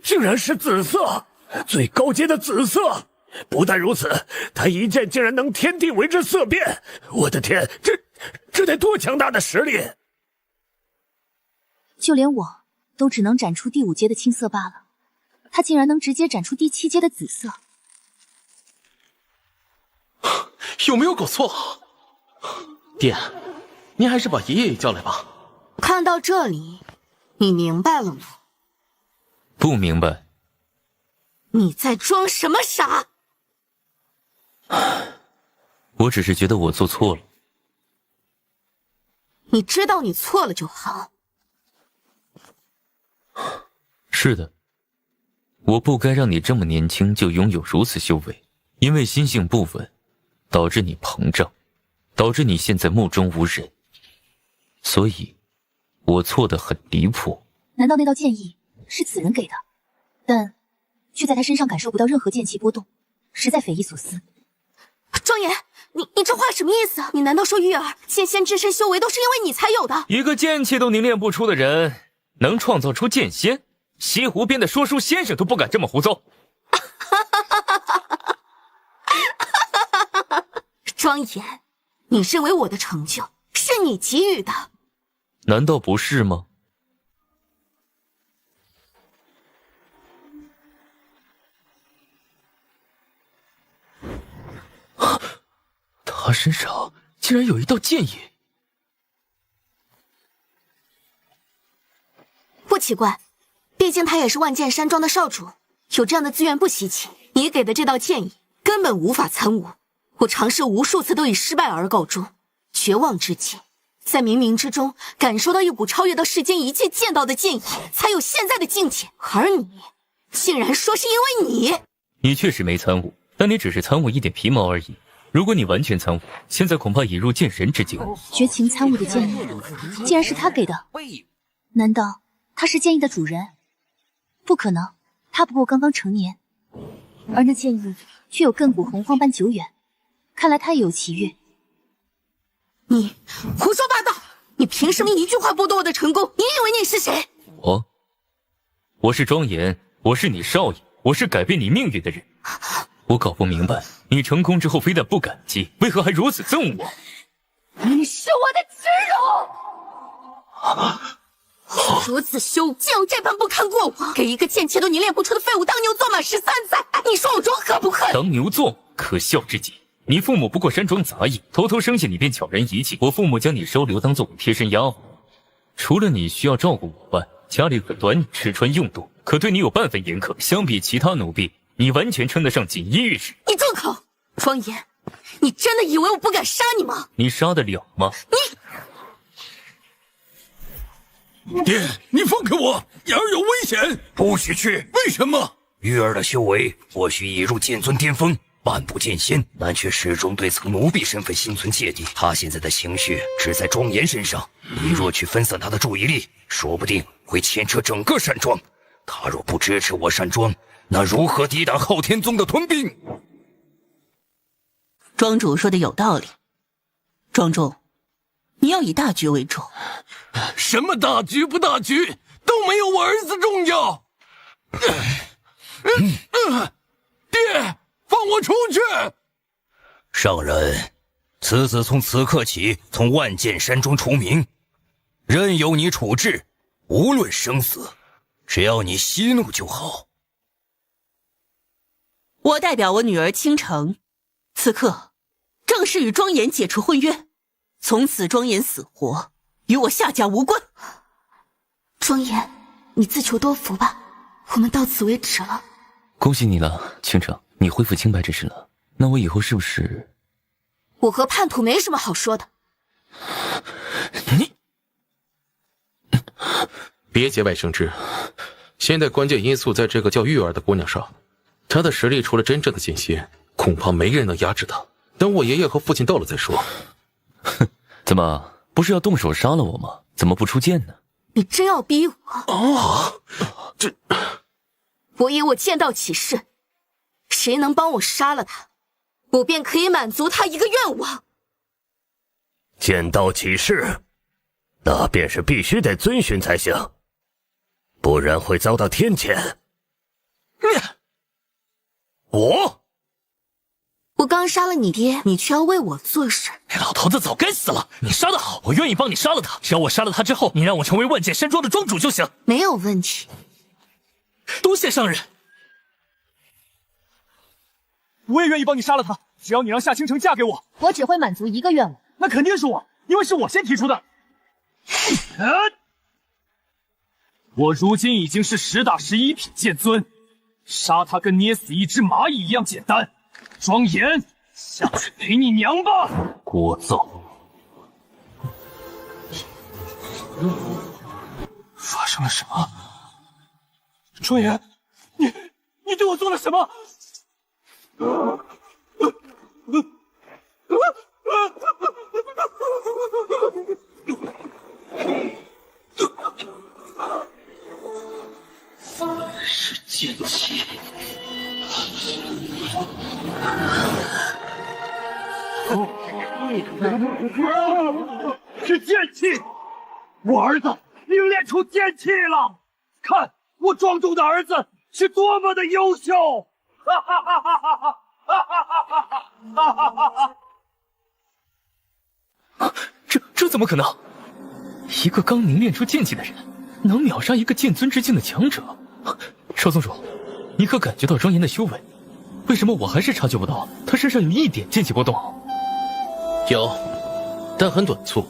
竟然是紫色，最高阶的紫色。不但如此，他一剑竟然能天地为之色变。我的天，这得多强大的实力！就连我都只能斩出第5阶的青色罢了，他竟然能直接斩出第7阶的紫色。有没有搞错？爹，您还是把爷爷也叫来吧。看到这里，你明白了吗？不明白。你在装什么傻？我只是觉得我做错了。你知道你错了就好。是的，我不该让你这么年轻就拥有如此修为，因为心性不稳，导致你膨胀，导致你现在目中无人。所以，我错得很离谱。难道那道剑意是此人给的，但却在他身上感受不到任何剑气波动，实在匪夷所思。庄严，你这话什么意思？你难道说玉儿剑仙之身修为都是因为你才有的？一个剑气都凝练不出的人，能创造出剑仙？西湖边的说书先生都不敢这么胡诌。庄严，你认为我的成就是你给予的？难道不是吗？他身上竟然有一道剑影。不奇怪，毕竟他也是万剑山庄的少主，有这样的资源不稀奇。你给的这道剑影根本无法参悟，我尝试无数次都以失败而告终，绝望至极。在冥冥之中感受到一股超越到世间一切剑道的剑意，才有现在的境界。而你竟然说是因为你确实没参悟，但你只是参悟一点皮毛而已。如果你完全参悟，现在恐怕已入剑神之境。绝情参悟的剑意，竟然是他给的？难道他是剑意的主人？不可能，他不过刚刚成年，而那剑意却有亘古洪荒般久远，看来他也有奇遇。你胡说八道！你凭什么一句话剥夺我的成功？你以为你是谁？我是庄严，我是你少爷，我是改变你命运的人。我搞不明白，你成功之后非但不感激，为何还如此憎我？你是我的耻辱！如此羞，竟有这般不堪过往，给一个剑气都凝练不出的废物当牛做马13载，你说我庄可不可？当牛做，可笑至极。你父母不过山庄杂役，偷偷生下你便悄然遗弃。我父母将你收留当做贴身丫鬟，除了你需要照顾我外，家里很短，吃穿用度可对你有半分严苛。相比其他奴婢，你完全称得上锦衣玉食。你住口！庄严，你真的以为我不敢杀你吗？你杀得了吗？爹，你放开我，妍儿有危险，不许去。为什么？玉儿的修为或许已入剑尊巅峰，半步剑仙，但却始终对曾奴婢身份心存芥蒂。他现在的情绪只在庄严身上，你若去分散他的注意力，说不定会牵扯整个山庄。他若不支持我山庄，那如何抵挡昊天宗的屯兵？庄主说的有道理，庄主，你要以大局为重。什么大局不大局，都没有我儿子重要。爹，放我出去！上人，此子从此刻起从万剑山庄除名，任由你处置，无论生死，只要你息怒就好。我代表我女儿倾城，此刻正式与庄严解除婚约，从此庄严死活与我夏家无关。庄严，你自求多福吧，我们到此为止了。恭喜你了，倾城，你恢复清白之身了。那我以后是不是……我和叛徒没什么好说的。你别节外生枝，现在关键因素在这个叫玉儿的姑娘上。她的实力除了真正的剑仙，恐怕没人能压制她。等我爷爷和父亲到了再说。哼，怎么不是要动手杀了我吗？怎么不出剑呢？你真要逼我？我以我剑道起誓，谁能帮我杀了他，我便可以满足他一个愿望。剑道起誓，那便是必须得遵循才行，不然会遭到天谴。我刚杀了你爹，你却要为我做事。那老头子早该死了，你杀得好，我愿意帮你杀了他。只要我杀了他之后，你让我成为万剑山庄的庄主就行。没有问题。多谢上人。我也愿意帮你杀了他，只要你让夏倾城嫁给我。我只会满足一个愿望。那肯定是我，因为是我先提出的。我如今已经是10打11品剑尊，杀他跟捏死一只蚂蚁一样简单。庄严，下去陪你娘吧！聒噪！发生了什么？庄严，你对我做了什么？是剑气。是剑气！我儿子凝练出剑气了！看我庄主的儿子是多么的优秀！哈哈哈哈哈哈！哈哈哈哈哈哈！这怎么可能？一个刚凝练出剑气的人，能秒杀一个剑尊之境的强者？少宗主，你可感觉到庄严的修为？为什么我还是察觉不到他身上有一点剑气波动？有，但很短促，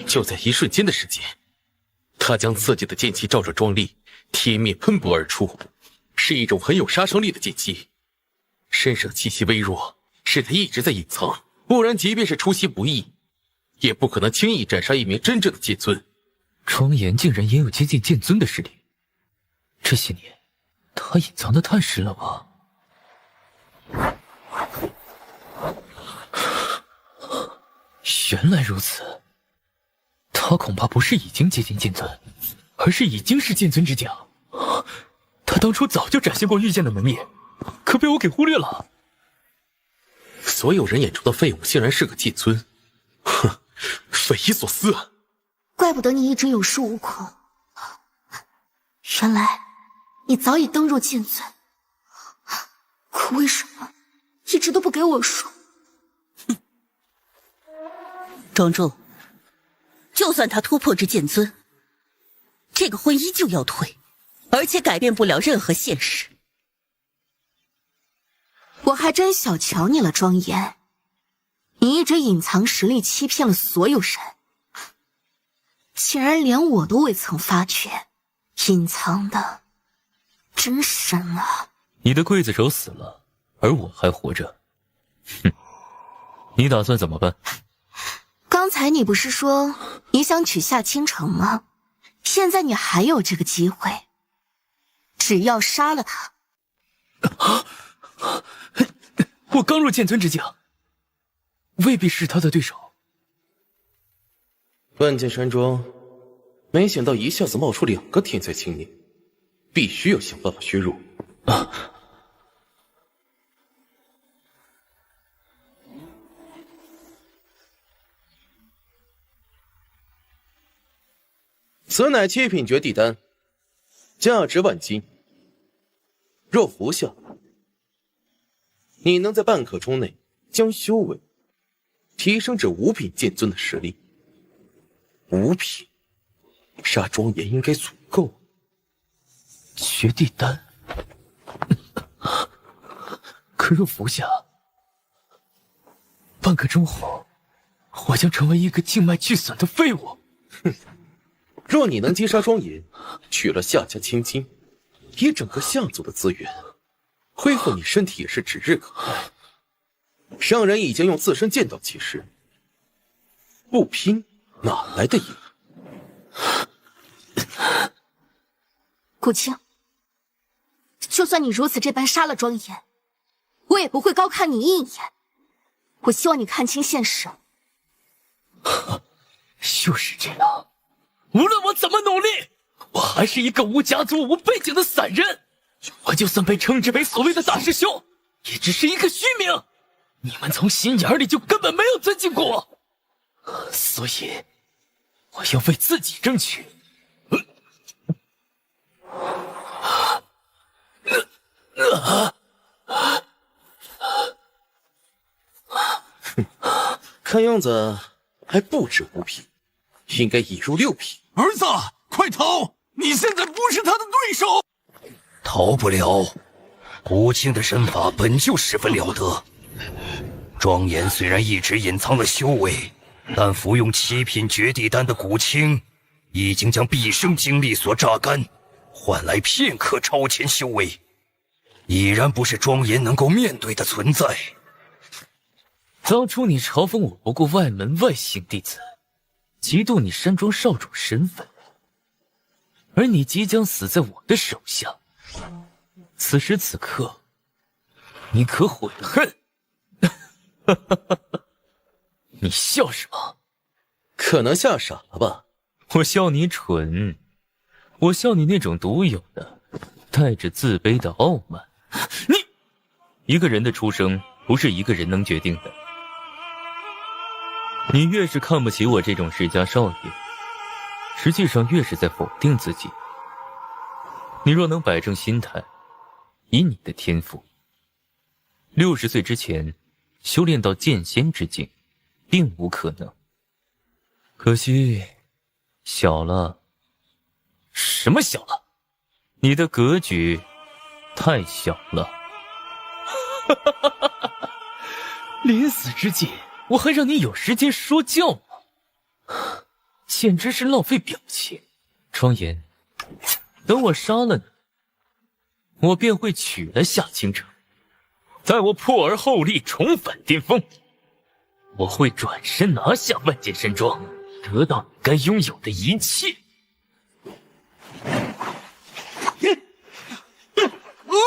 就在一瞬间的时间，他将自己的剑气照着庄丽，铁面喷薄而出，是一种很有杀伤力的剑气。身上气息微弱，是他一直在隐藏，不然即便是出其不意，也不可能轻易斩杀一名真正的剑尊。庄严竟然也有接近剑尊的实力，这些年他隐藏的太深了吧？原来如此，他恐怕不是已经接近剑尊，而是已经是剑尊之甲。他当初早就展现过御剑的能力，可被我给忽略了。所有人眼中的废物竟然是个剑尊，哼，匪夷所思啊！怪不得你一直有恃无恐，原来你早已登入剑尊，可为什么一直都不给我说？庄主，就算他突破至剑尊，这个婚依旧要退，而且改变不了任何现实。我还真小瞧你了，庄严，你一直隐藏实力，欺骗了所有人，竟然连我都未曾发觉，隐藏的真深啊！你的刽子手死了，而我还活着，哼，你打算怎么办？刚才你不是说你想取下倾城吗？现在你还有这个机会，只要杀了他。我刚入剑尊之境，未必是他的对手。万剑山庄，没想到一下子冒出2个天才青年，必须要想办法削弱。此乃7品绝地丹，价值万金。若服下，你能在半刻钟内将修为提升至5品剑尊的实力。5品，杀庄严应该足够。绝地丹，可若服下，半刻钟后，我将成为一个静脉俱损的废物。哼。若你能击杀庄严，取了夏家千金，以整个夏族的资源，恢复你身体也是指日可待。上人已经用自身剑道起誓，不拼哪来的赢？顾青，就算你如此这般杀了庄严，我也不会高看你一眼。我希望你看清现实。就是这样。无论我怎么努力，我还是一个无家族、无背景的散人。我就算被称之为所谓的大师兄，也只是一个虚名。你们从心眼里就根本没有尊敬过我，所以我要为自己争取。看样子还不止5品，应该已入6品。儿子，快逃！你现在不是他的对手。逃不了，古青的身法本就十分了得。庄严虽然一直隐藏了修为，但服用7品绝地丹的古青，已经将毕生精力所榨干，换来片刻超前修为，已然不是庄严能够面对的存在。当初你嘲讽我不顾外门外姓弟子，嫉妒你山庄少主身份，而你即将死在我的手下。此时此刻，你可悔恨？你笑什么？可能吓傻了吧？我笑你蠢，我笑你那种独有的带着自卑的傲慢。一个人的出生不是一个人能决定的。你越是看不起我这种世家少爷，实际上越是在否定自己。你若能摆正心态，以你的天赋，60岁之前修炼到剑仙之境，并无可能。可惜小了。什么小了？你的格局太小了。临死之际我还让你有时间说教吗？简直是浪费表情。庄严，等我杀了你，我便会取了夏倾城。待我破而后立，重返巅峰，我会转身拿下万剑山庄，得到你该拥有的一切。儿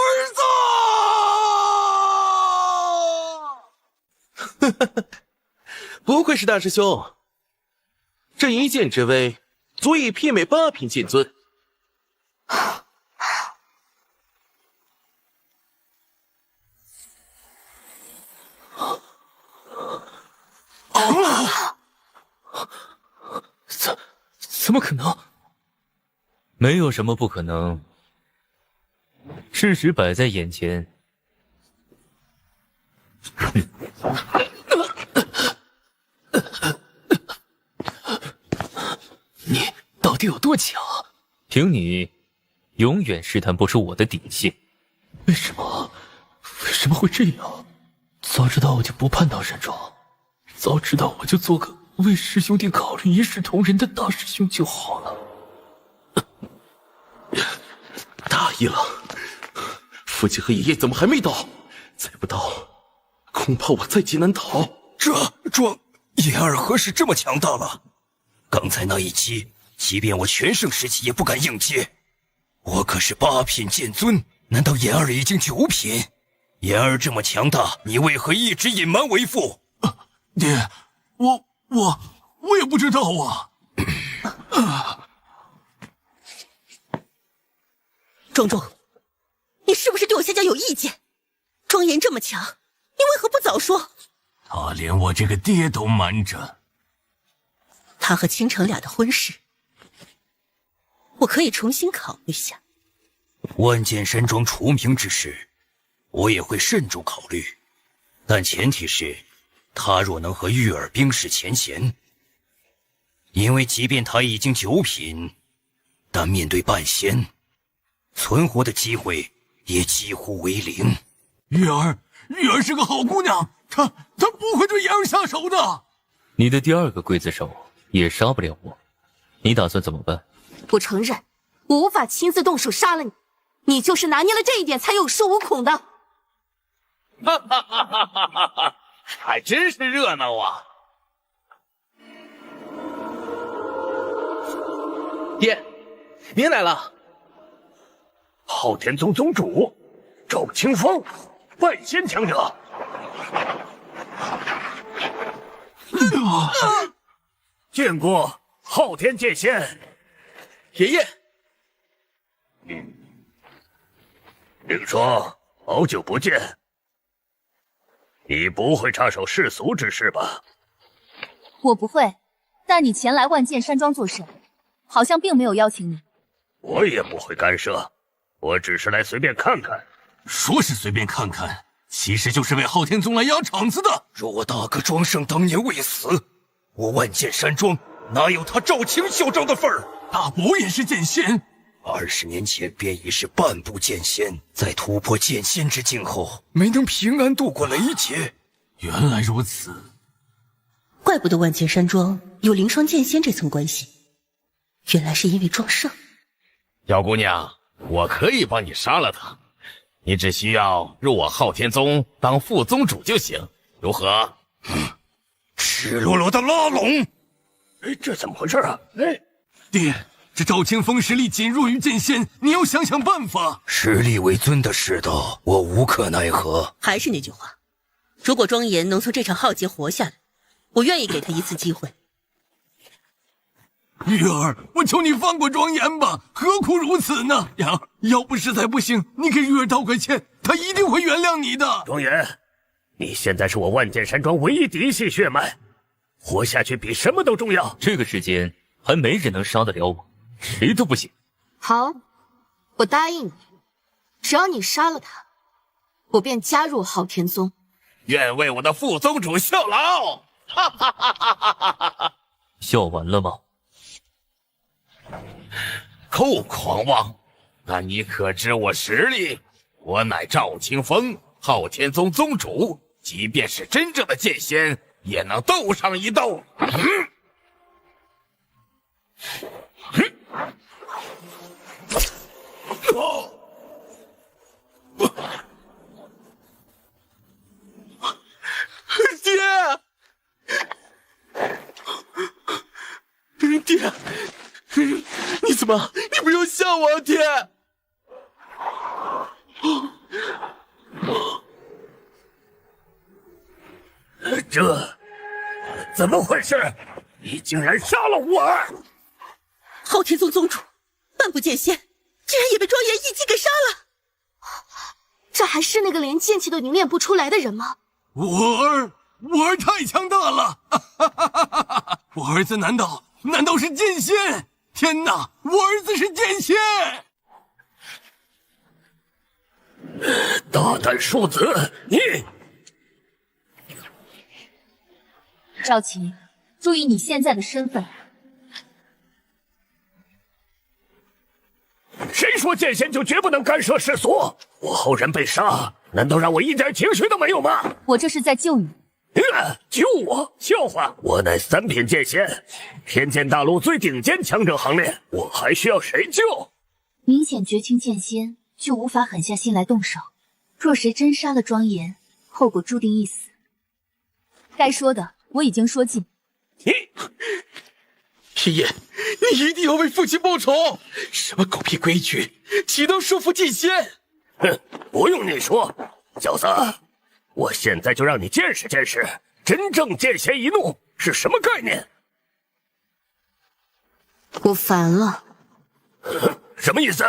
子！不愧是大师兄，这一剑之威，足以媲美8品剑尊。怎么可能？没有什么不可能，事实摆在眼前。你到底有多强？凭你，永远试探不出我的底线。为什么会这样？早知道我就不叛到山庄，早知道我就做个为师兄弟考虑一视同仁的大师兄就好了。大意了，父亲和爷爷怎么还没到？再不到，恐怕我在劫难逃。言儿何时这么强大了？刚才那一击，即便我全盛时期也不敢应接。我可是8品剑尊，难道言儿已经9品？言儿这么强大，你为何一直隐瞒为父？爹，我也不知道啊。庄主，你是不是对我夏家有意见？庄严这么强，你为何不早说？他连我这个爹都瞒着。他和倾城俩的婚事，我可以重新考虑下。万剑山庄除名之事，我也会慎重考虑，但前提是他若能和玉儿冰释前嫌。因为即便他已经9品，但面对半仙，存活的机会也几乎为0。玉儿是个好姑娘，她不会对言儿下手的。你的第2个刽子手也杀不了我，你打算怎么办？我承认，我无法亲自动手杀了你，你就是拿捏了这一点才有恃无恐的。哈哈哈哈哈哈！还真是热闹啊！爹，您来了。昊天宗宗主赵清风，半仙强者。见过昊天剑仙。爷爷。听说好久不见，你不会插手世俗之事吧？我不会，但你前来万剑山庄做事，好像并没有邀请你。我也不会干涉，我只是来随便看看。说是随便看看，其实就是为昊天宗来压场子的。若我大哥庄胜当年未死，我万剑山庄哪有他赵青嚣张的份儿？大伯也是剑仙，20年前便已是半步剑仙，在突破剑仙之境后，没能平安度过雷劫。原来如此，怪不得万剑山庄有灵霜剑仙这层关系，原来是因为庄胜。小姑娘，我可以帮你杀了他，你只需要入我昊天宗当副宗主就行，如何？赤裸裸的拉拢！这怎么回事啊？爹，这赵清风实力仅弱于剑仙，你要想想办法。实力为尊的世道，我无可奈何。还是那句话，如果庄严能从这场浩劫活下来，我愿意给他一次机会。玉儿，我求你放过庄严吧，何苦如此呢？要不实在不行，你给玉儿道个歉，她一定会原谅你的。庄严，你现在是我万剑山庄唯一嫡系血脉，活下去比什么都重要。这个世间还没人能杀得了我，谁都不行。好，我答应你，只要你杀了他，我便加入昊天宗。愿为我的副宗主效劳！哈哈哈哈哈哈！笑完了吗？够狂妄！那你可知我实力？我乃赵清风，昊天宗宗主，即便是真正的剑仙，也能斗上一斗。爹，你怎么？你不要吓我啊，爹！这怎么回事？你竟然杀了我儿！昊天宗宗主半步剑仙，竟然也被庄严一击给杀了！这还是那个连剑气都凝练不出来的人吗？我儿太强大了！我儿子难道是剑仙？天哪，我儿子是剑仙！大胆庶子，你！赵琪，注意你现在的身份。谁说剑仙就绝不能干涉世俗？我后人被杀，难道让我一点情绪都没有吗？我这是在救你。救我？笑话！我乃3品剑仙，天剑大陆最顶尖强者行列，我还需要谁救？明显绝情剑仙就无法狠下心来动手。若谁真杀了庄严，后果注定一死。该说的我已经说尽。爷爷，你一定要为父亲报仇！什么狗屁规矩，岂能说服剑仙？哼，不用你说，小子，我现在就让你见识见识真正剑仙一怒是什么概念。我烦了。什么意思？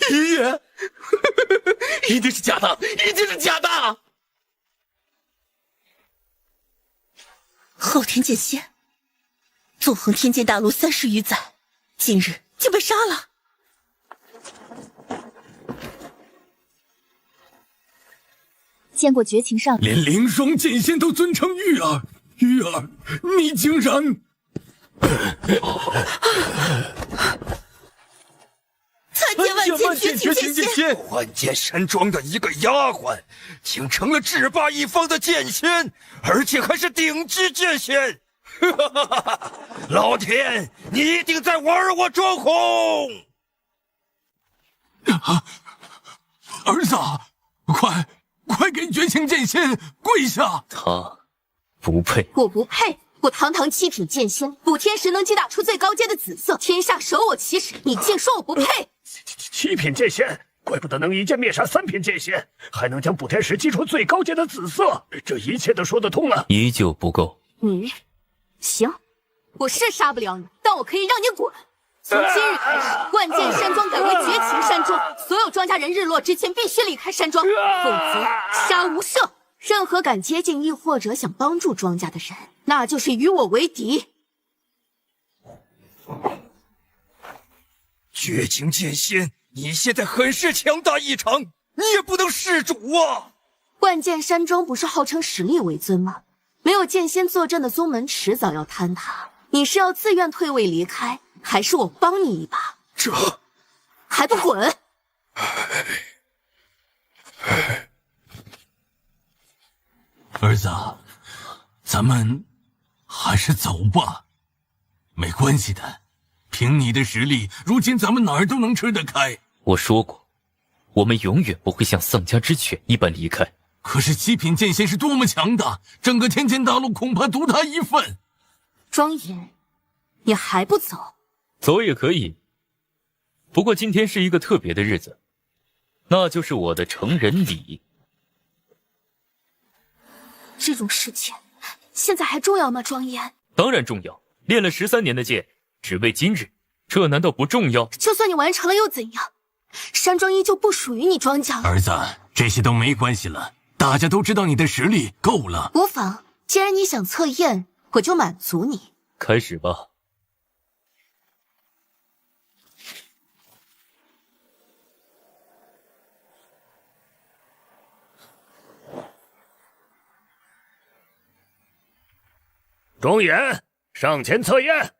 爷爷，一定是假的，一定是假的！昊天剑仙，纵横天剑大陆30余载，今日竟被杀了。见过绝情少女，连凌霜剑仙都尊称玉儿，你竟然……参见万剑绝情剑仙！万剑山庄的一个丫鬟，竟成了制霸一方的剑仙，而且还是顶级剑仙！老天，你一定在玩我庄红！儿子，快给绝情剑仙跪下！他不配。我不配。我堂堂7品剑仙，补天时能击打出最高阶的紫色，天下舍我其谁，你竟说我不配！7品剑仙，怪不得能一剑灭杀3品剑仙，还能将补天石击出最高阶的紫色，这一切都说得通啊！依旧不够。行，我是杀不了你，但我可以让你滚。从今日开始，万剑山庄改为绝情山庄，所有庄稼人日落之前必须离开山庄，否则杀无赦。任何敢接近亦或者想帮助庄家的人，那就是与我为敌。绝情剑仙，你现在很是强大异常，你也不能弑主啊！万剑山庄不是号称实力为尊吗？没有剑仙坐镇的宗门迟早要坍塌。你是要自愿退位离开，还是我帮你一把？这还不滚！儿子，咱们还是走吧。没关系的，凭你的实力，如今咱们哪儿都能吃得开。我说过，我们永远不会像丧家之犬一般离开。可是7品剑仙是多么强大，整个天剑大陆恐怕独他一份。庄严，你还不走？走也可以，不过今天是一个特别的日子，那就是我的成人礼。这种事情现在还重要吗？庄严，当然重要，练了13年的剑，只为今日，这难道不重要？就算你完成了又怎样？山庄依旧不属于你庄家。儿子，这些都没关系了，大家都知道你的实力够了。无妨，既然你想测验，我就满足你。开始吧。庄严，上前测验。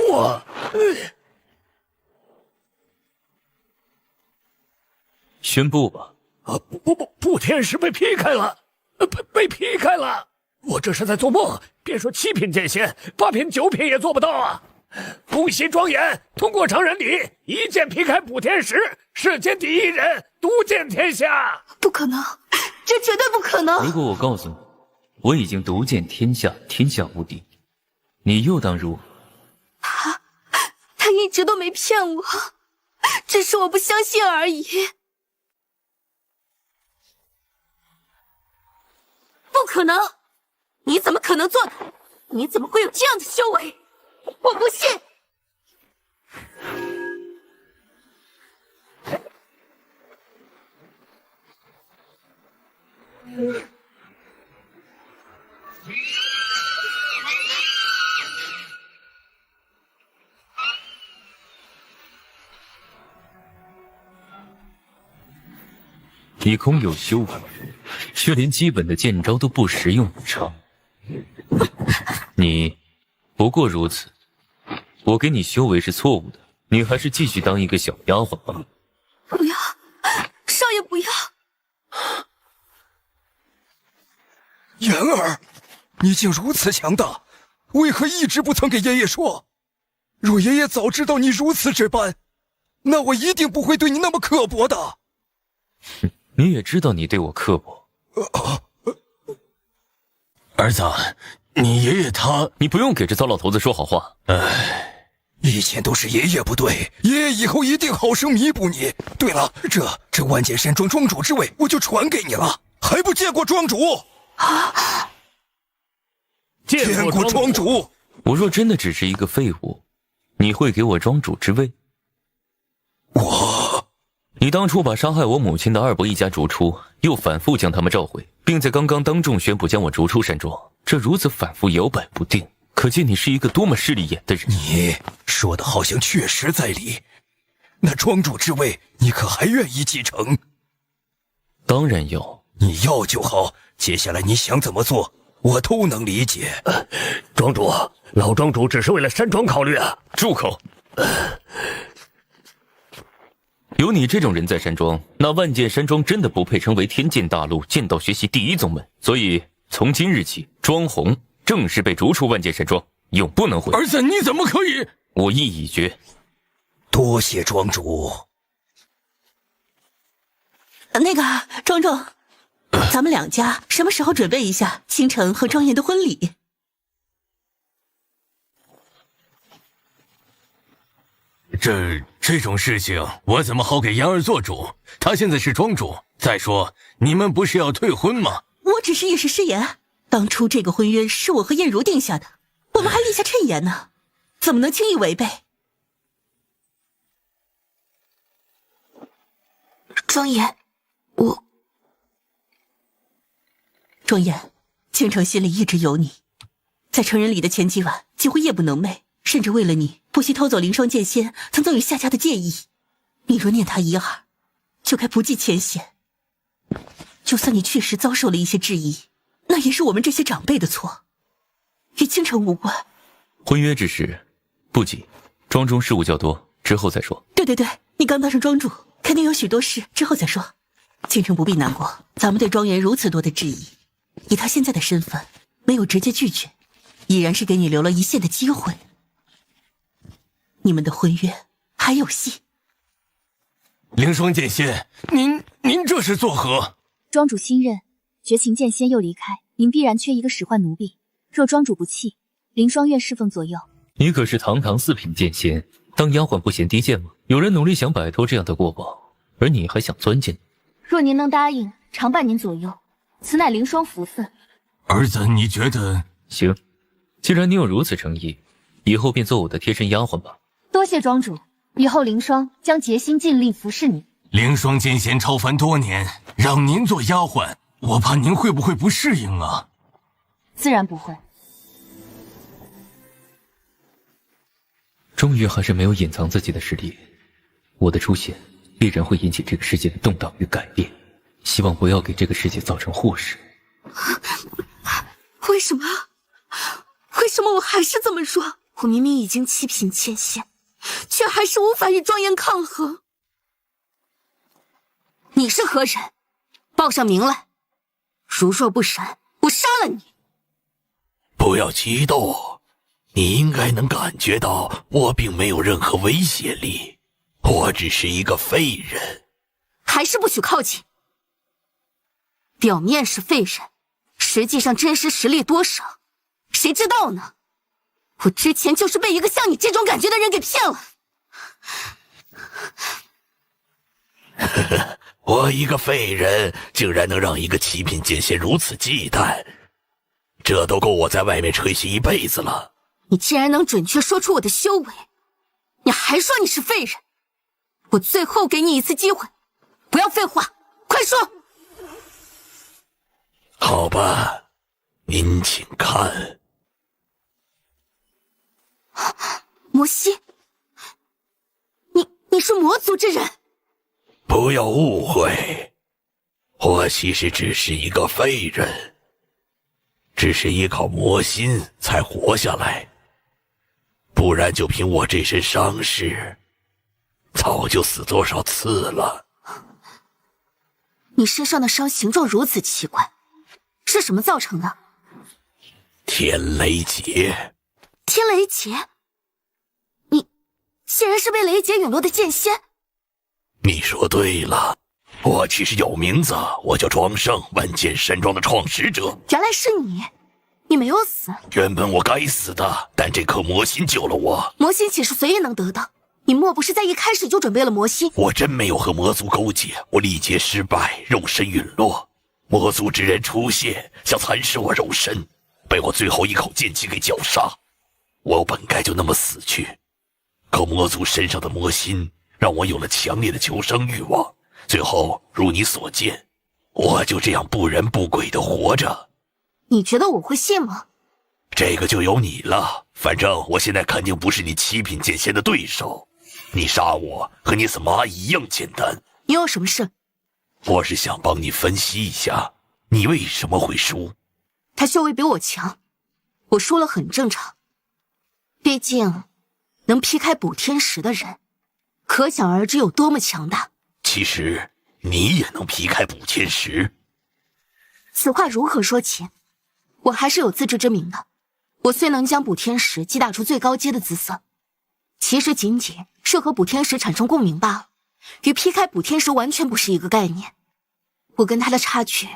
我宣布吧。不，天使被劈开了，被劈开了。我这是在做梦，别说7品剑仙，8品9品也做不到啊！恭喜庄严通过成人礼，一剑劈开补天石，世间第一人，独见天下。不可能，这绝对不可能！如果我告诉你，我已经独见天下，天下无敌，你又当如何？他一直都没骗我，只是我不相信而已。不可能！你怎么可能做到？你怎么会有这样的修为？我不信！你空有修为，却连基本的剑招都不识用不成？你不过如此，我给你修为是错误的，你还是继续当一个小丫鬟吧。不要，少爷不要！妍儿，你竟如此强大，为何一直不曾给爷爷说？若爷爷早知道你如此这般，那我一定不会对你那么刻薄的。你也知道你对我刻薄。儿子，你爷爷他……你不用给这糟老头子说好话。以前都是爷爷不对，爷爷以后一定好生弥补你。对了，这万剑山庄庄主之位我就传给你了，还不见过庄主？见过庄主。我若真的只是一个废物，你会给我庄主之位？你当初把杀害我母亲的二伯一家逐出，又反复将他们召回，并在刚刚当众宣布将我逐出山庄，这如此反复摇摆不定，可见你是一个多么势利眼的人。你说的好像确实在理，那庄主之位你可还愿意继承？当然要。你要就好，接下来你想怎么做我都能理解。庄主，老庄主只是为了山庄考虑啊。住口。有你这种人在山庄，那万剑山庄真的不配称为天剑大陆剑道学习第一宗门。所以从今日起，庄红正式被逐出万剑山庄，永不能回。儿子，你怎么可以？我意已决。多谢庄主。那个庄主，咱们两家什么时候准备一下倾城和庄严的婚礼？这种事情我怎么好给妍儿做主？她现在是庄主。再说你们不是要退婚吗？我只是一时失言，当初这个婚约是我和燕如定下的，我们还立下谶言呢，怎么能轻易违背？庄严，庄严，倾城心里一直有你，在成人礼的前几晚几乎夜不能寐，甚至为了你不惜偷走凌霜剑仙曾赠予夏家的剑衣。你若念他一二，就该不计前嫌。就算你确实遭受了一些质疑，那也是我们这些长辈的错，与倾城无关。婚约之事不急，庄中事务较多，之后再说。对，你刚当上庄主，肯定有许多事，之后再说。倾城不必难过，咱们对庄园如此多的质疑，以他现在的身份，没有直接拒绝，已然是给你留了一线的机会。你们的婚约还有戏。凌霜剑仙，您这是作何？庄主新任，绝情剑仙又离开，您必然缺一个使唤奴婢。若庄主不弃，凌霜愿侍奉左右。你可是堂堂4品剑仙，当丫鬟不嫌低贱吗？有人努力想摆脱这样的过往，而你还想钻进？若您能答应，常伴您左右，此乃凌霜福分。儿子，你觉得？行，既然你有如此诚意，以后便做我的贴身丫鬟吧。多谢庄主，以后凌霜将竭心尽力服侍你。凌霜剑仙超凡多年，让您做丫鬟，我怕您会不会不适应啊？自然不会。终于还是没有隐藏自己的实力，我的出现必然会引起这个世界的动荡与改变。希望不要给这个世界造成祸事。为什么？为什么我还是这么弱？我明明已经7品剑仙，却还是无法与庄严抗衡。你是何人？报上名来！如若不闪，我杀了你！不要激动，你应该能感觉到我并没有任何威胁力，我只是一个废人。还是不许靠近！表面是废人，实际上真实实力多少，谁知道呢？我之前就是被一个像你这种感觉的人给骗了。我一个废人，竟然能让一个7品剑仙如此忌惮，这都够我在外面吹嘘一辈子了。你既然能准确说出我的修为，你还说你是废人？我最后给你一次机会，不要废话，快说！好吧，您请看。魔西，你是魔族之人？不要误会，我其实只是一个废人，只是依靠魔心才活下来，不然就凭我这身伤势，早就死多少次了。你身上的伤形状如此奇怪，是什么造成的？天雷劫。天雷劫？你竟然是被雷劫陨落的剑仙？你说对了，我其实有名字，我叫庄胜，万剑山庄的创始者。原来是你，你没有死。原本我该死的，但这颗魔心救了我。魔心岂是随意能得的？你莫不是在一开始就准备了魔心？我真没有和魔族勾结，我历劫失败，肉身陨落，魔族之人出现，想蚕食我肉身，被我最后一口剑气给绞杀。我本该就那么死去，可魔族身上的魔心让我有了强烈的求生欲望，最后如你所见，我就这样不人不鬼的活着。你觉得我会信吗？这个就由你了，反正我现在肯定不是你7品剑仙的对手，你杀我和你死蚂蚁一样简单。你有什么事？我是想帮你分析一下，你为什么会输。他修为比我强，我输了很正常。毕竟能劈开补天石的人，可想而知有多么强大。其实你也能劈开补天石。此话如何说起？我还是有自知之明的。我虽能将补天石击打出最高阶的姿色，其实仅仅是和补天石产生共鸣罢了，与劈开补天石完全不是一个概念。我跟他的差距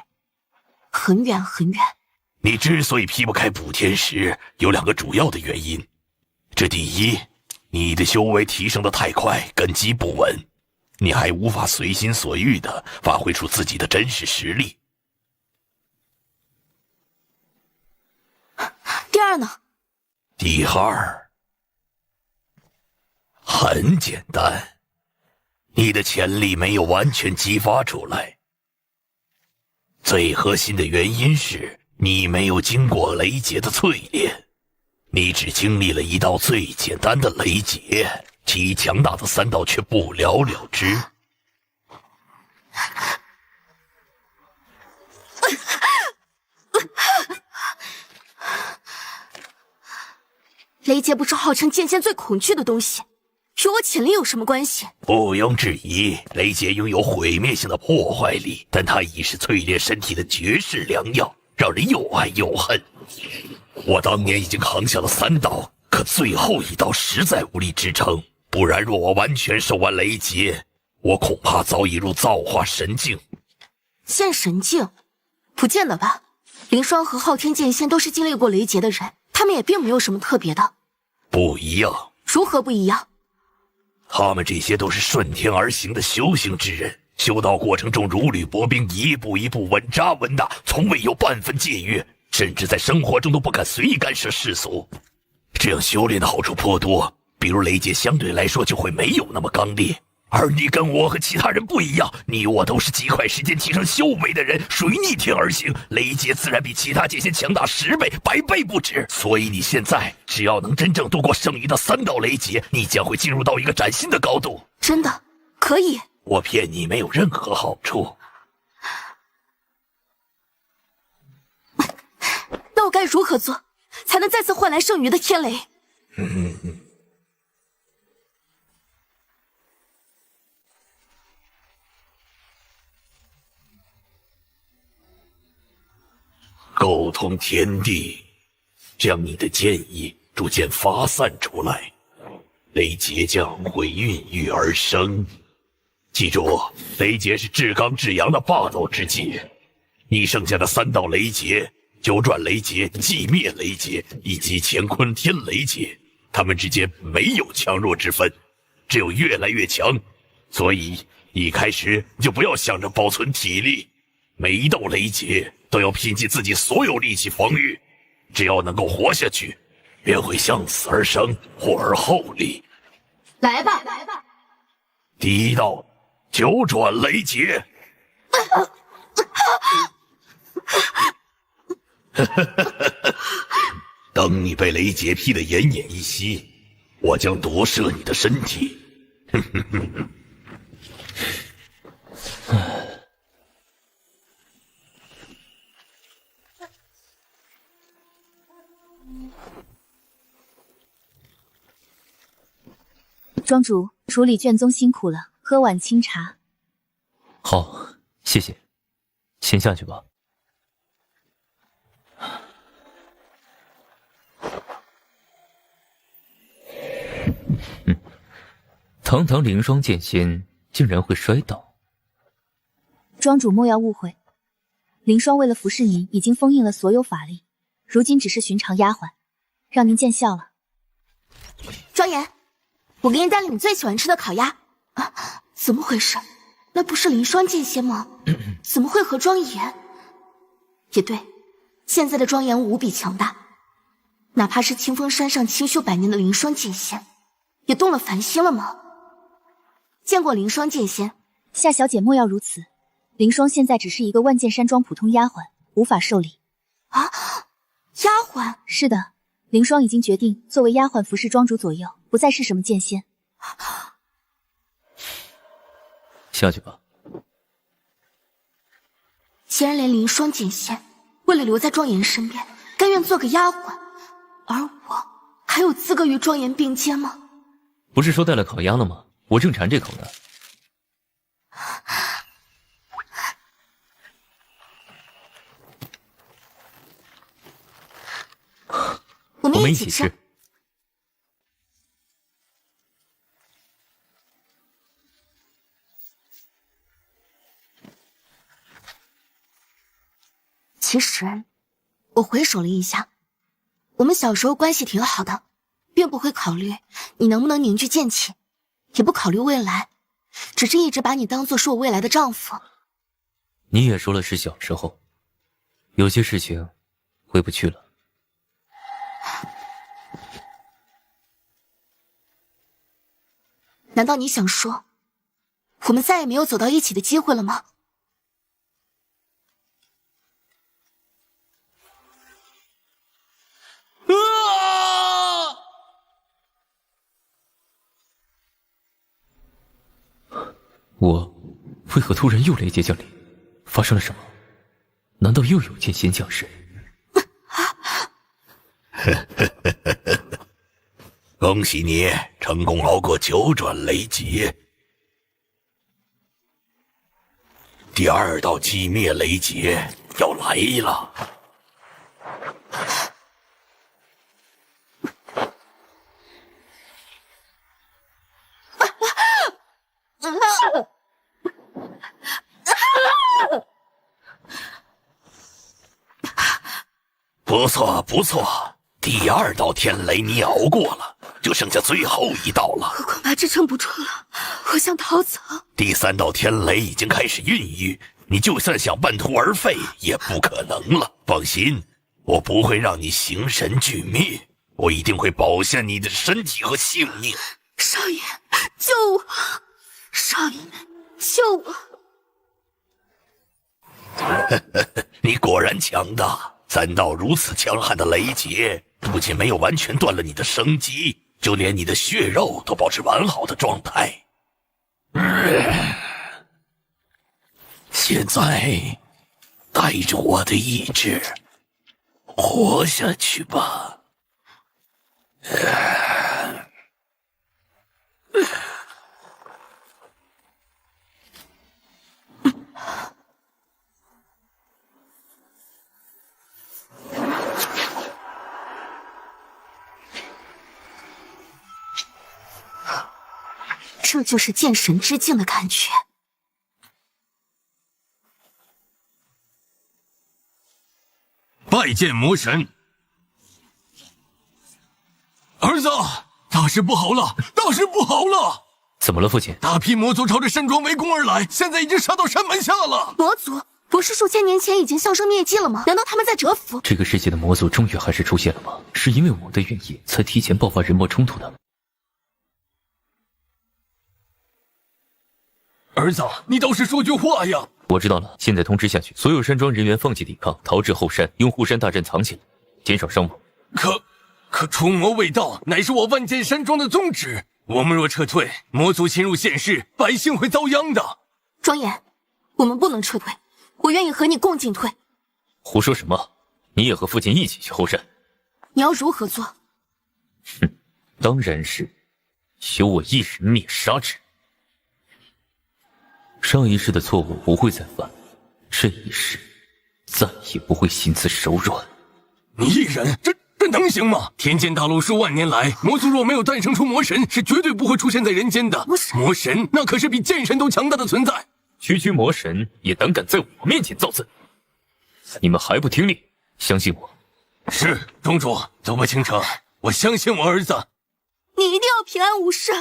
很远很远。你之所以劈不开补天石，有2个主要的原因。这第一，你的修为提升得太快，根基不稳，你还无法随心所欲地发挥出自己的真实实力。第二呢？第二，很简单，你的潜力没有完全激发出来。最核心的原因是你没有经过雷劫的淬炼，你只经历了一道最简单的雷劫，其强大的3道却不了了之。雷劫不是号称剑仙最恐惧的东西，与我潜力有什么关系？毋庸置疑，雷劫拥有毁灭性的破坏力，但它已是淬炼身体的绝世良药，让人又爱又恨。我当年已经扛下了3道，可最后一道实在无力支撑，不然若我完全受完雷劫，我恐怕早已入造化神境。剑神境？不见得吧。凌霜和昊天剑仙都是经历过雷劫的人，他们也并没有什么特别的。不一样。如何不一样？他们这些都是顺天而行的修行之人，修道过程中如履薄冰，一步一步稳扎稳打，从未有半分僭越，甚至在生活中都不敢随意干涉世俗。这样修炼的好处颇多，比如雷劫相对来说就会没有那么刚烈。而你跟我和其他人不一样，你我都是极快时间提升修为的人，属于逆天而行，雷劫自然比其他剑仙强大10倍、100倍不止。所以你现在只要能真正度过剩余的3道雷劫，你将会进入到一个崭新的高度。真的可以？我骗你没有任何好处。该如何做，才能再次换来剩余的天雷？沟通天地，将你的剑意逐渐发散出来，雷劫将会孕育而生。记住，雷劫是至刚至阳的霸道之劫。你剩下的3道雷劫，九转雷劫、寂灭雷劫以及乾坤天雷劫，他们之间没有强弱之分，只有越来越强。所以一开始就不要想着保存体力，每一道雷劫都要拼尽自己所有力气防御，只要能够活下去，便会向死而生，活而后立。来吧，来吧！第1道九转雷劫。等你被雷劫劈得奄奄一息，我将夺舍你的身体。庄主，处理卷宗辛苦了，喝碗清茶。好，谢谢。先下去吧。堂堂凌霜剑仙竟然会摔倒。庄主莫要误会，凌霜为了服侍您，已经封印了所有法力，如今只是寻常丫鬟，让您见笑了。庄严，我给你带了你最喜欢吃的烤鸭。怎么回事？那不是凌霜剑仙吗？怎么会和庄严？也对，现在的庄严无比强大，哪怕是清风山上清修100年的凌霜剑仙，也动了凡心了吗？见过凌霜剑仙，夏小姐莫要如此。凌霜现在只是一个万剑山庄普通丫鬟，无法受礼。啊，丫鬟？是的，凌霜已经决定作为丫鬟服侍庄主左右，不再是什么剑仙。下去吧。既然连凌霜剑仙为了留在庄严身边，甘愿做个丫鬟，而我还有资格与庄严并肩吗？不是说带了烤鸭了吗？我正馋这口呢。我们一起吃。其实，我回首了一下，我们小时候关系挺好的，并不会考虑你能不能凝聚剑气，也不考虑未来，只是一直把你当作是我未来的丈夫。你也说了是小时候，有些事情回不去了。难道你想说，我们再也没有走到一起的机会了吗？我为何突然又雷劫降临？发生了什么？难道又有剑仙降世？恭喜你成功熬过9转雷劫。第2道寂灭雷劫要来了。不错不错，第2道天雷你熬过了，就剩下最后1道了。我恐怕支撑不住了，我想逃走。第3道天雷已经开始孕育，你就算想半途而废也不可能了。放心，我不会让你形神俱灭，我一定会保下你的身体和性命。少爷，救我！少爷，救我！你果然强大，3道如此强悍的雷劫，不仅没有完全断了你的生机，就连你的血肉都保持完好的状态。现在带着我的意志，活下去吧。这就是见神之境的感觉。拜见魔神。儿子，大事不好了！大事不好了！怎么了，父亲？大批魔族朝着山庄围攻而来，现在已经杀到山门下了。魔族不是数千年前已经销声灭迹了吗？难道他们在蛰伏？这个世界的魔族终于还是出现了吗？是因为我的原因才提前爆发人魔冲突的。儿子，你倒是说句话呀！我知道了，现在通知下去，所有山庄人员放弃抵抗，逃至后山，用护山大阵藏起来，减少伤亡。可除魔卫道乃是我万剑山庄的宗旨，我们若撤退，魔族侵入县市，百姓会遭殃的。庄严，我们不能撤退，我愿意和你共进退。胡说什么？你也和父亲一起去后山？你要如何做？当然是由我一人灭杀之。上一世的错误不会再犯，这一世再也不会心慈手软。你一人，这能行吗？天剑大陆数万年来，魔族若没有诞生出魔神，是绝对不会出现在人间的。魔神那可是比剑神都强大的存在。区魔神也胆敢在我面前造次，你们还不听令？相信我。是，宗主，走吧，倾城，我相信我儿子。你一定要平安无事。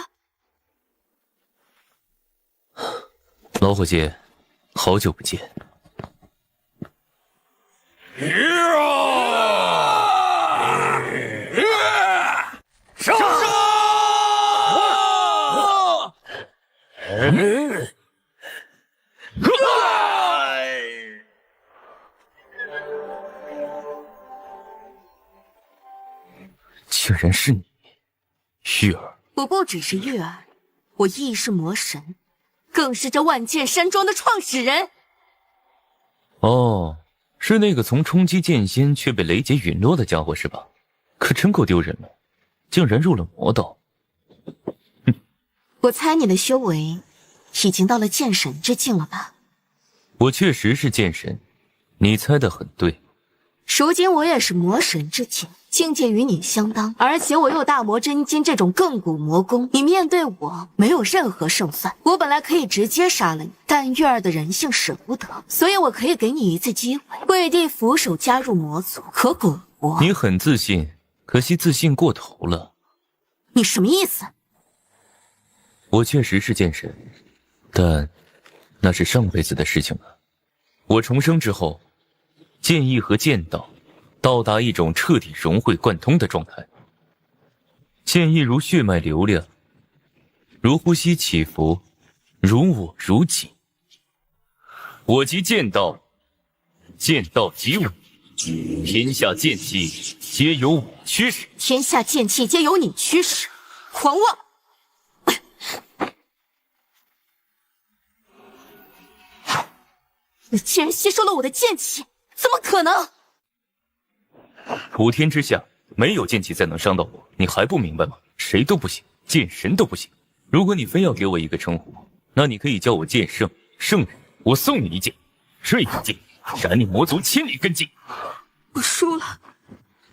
老伙计，好久不见。上！竟然是你，玉儿！我不只是玉儿，我亦是魔神，更是这万剑山庄的创始人。哦，是那个从冲击剑仙却被雷劫陨落的家伙是吧？可真够丢人了，竟然入了魔道。我猜你的修为已经到了剑神之境了吧？我确实是剑神，你猜得很对。如今我也是魔神之境，境界与你相当，而且我有大魔真经这种亘古魔功，你面对我没有任何胜算。我本来可以直接杀了你，但月儿的人性舍不得，所以我可以给你一次机会，跪地俯首加入魔族，可滚活。你很自信，可惜自信过头了。你什么意思？我确实是剑神，但那是上辈子的事情了。我重生之后，剑意和剑道到达一种彻底融会贯通的状态。剑意如血脉流量，如呼吸起伏，如我如己。我即剑道，剑道即我，天下剑气皆由我驱使。天下剑气皆由你驱使，狂妄！你竟然吸收了我的剑气，怎么可能？普天之下没有剑气再能伤到我，你还不明白吗？谁都不行，剑神都不行。如果你非要给我一个称呼，那你可以叫我剑圣，圣人。我送你一剑，这一剑斩你魔族千里根基。我输了，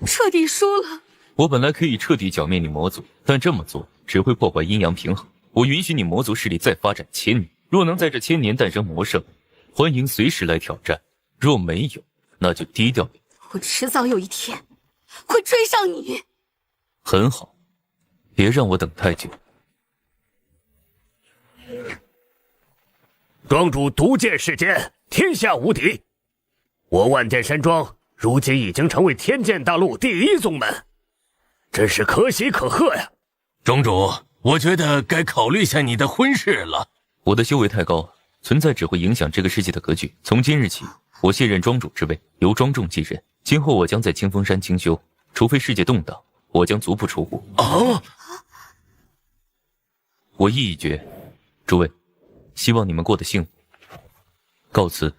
彻底输了。我本来可以彻底剿灭你魔族，但这么做只会破坏阴阳平衡。我允许你魔族势力再发展1000年，若能在这1000年诞生魔圣，欢迎随时来挑战；若没有，那就低调点。我迟早有一天会追上你。很好，别让我等太久。庄主独剑世间，天下无敌。我万剑山庄如今已经成为天剑大陆第1宗门，真是可喜可贺呀！庄主，我觉得该考虑下你的婚事了。我的修为太高，存在只会影响这个世界的格局。从今日起，我卸任庄主之位，由庄重继任。今后我将在清风山清修，除非世界动荡，我将足不出户。我意已决，诸位，希望你们过得幸福。告辞。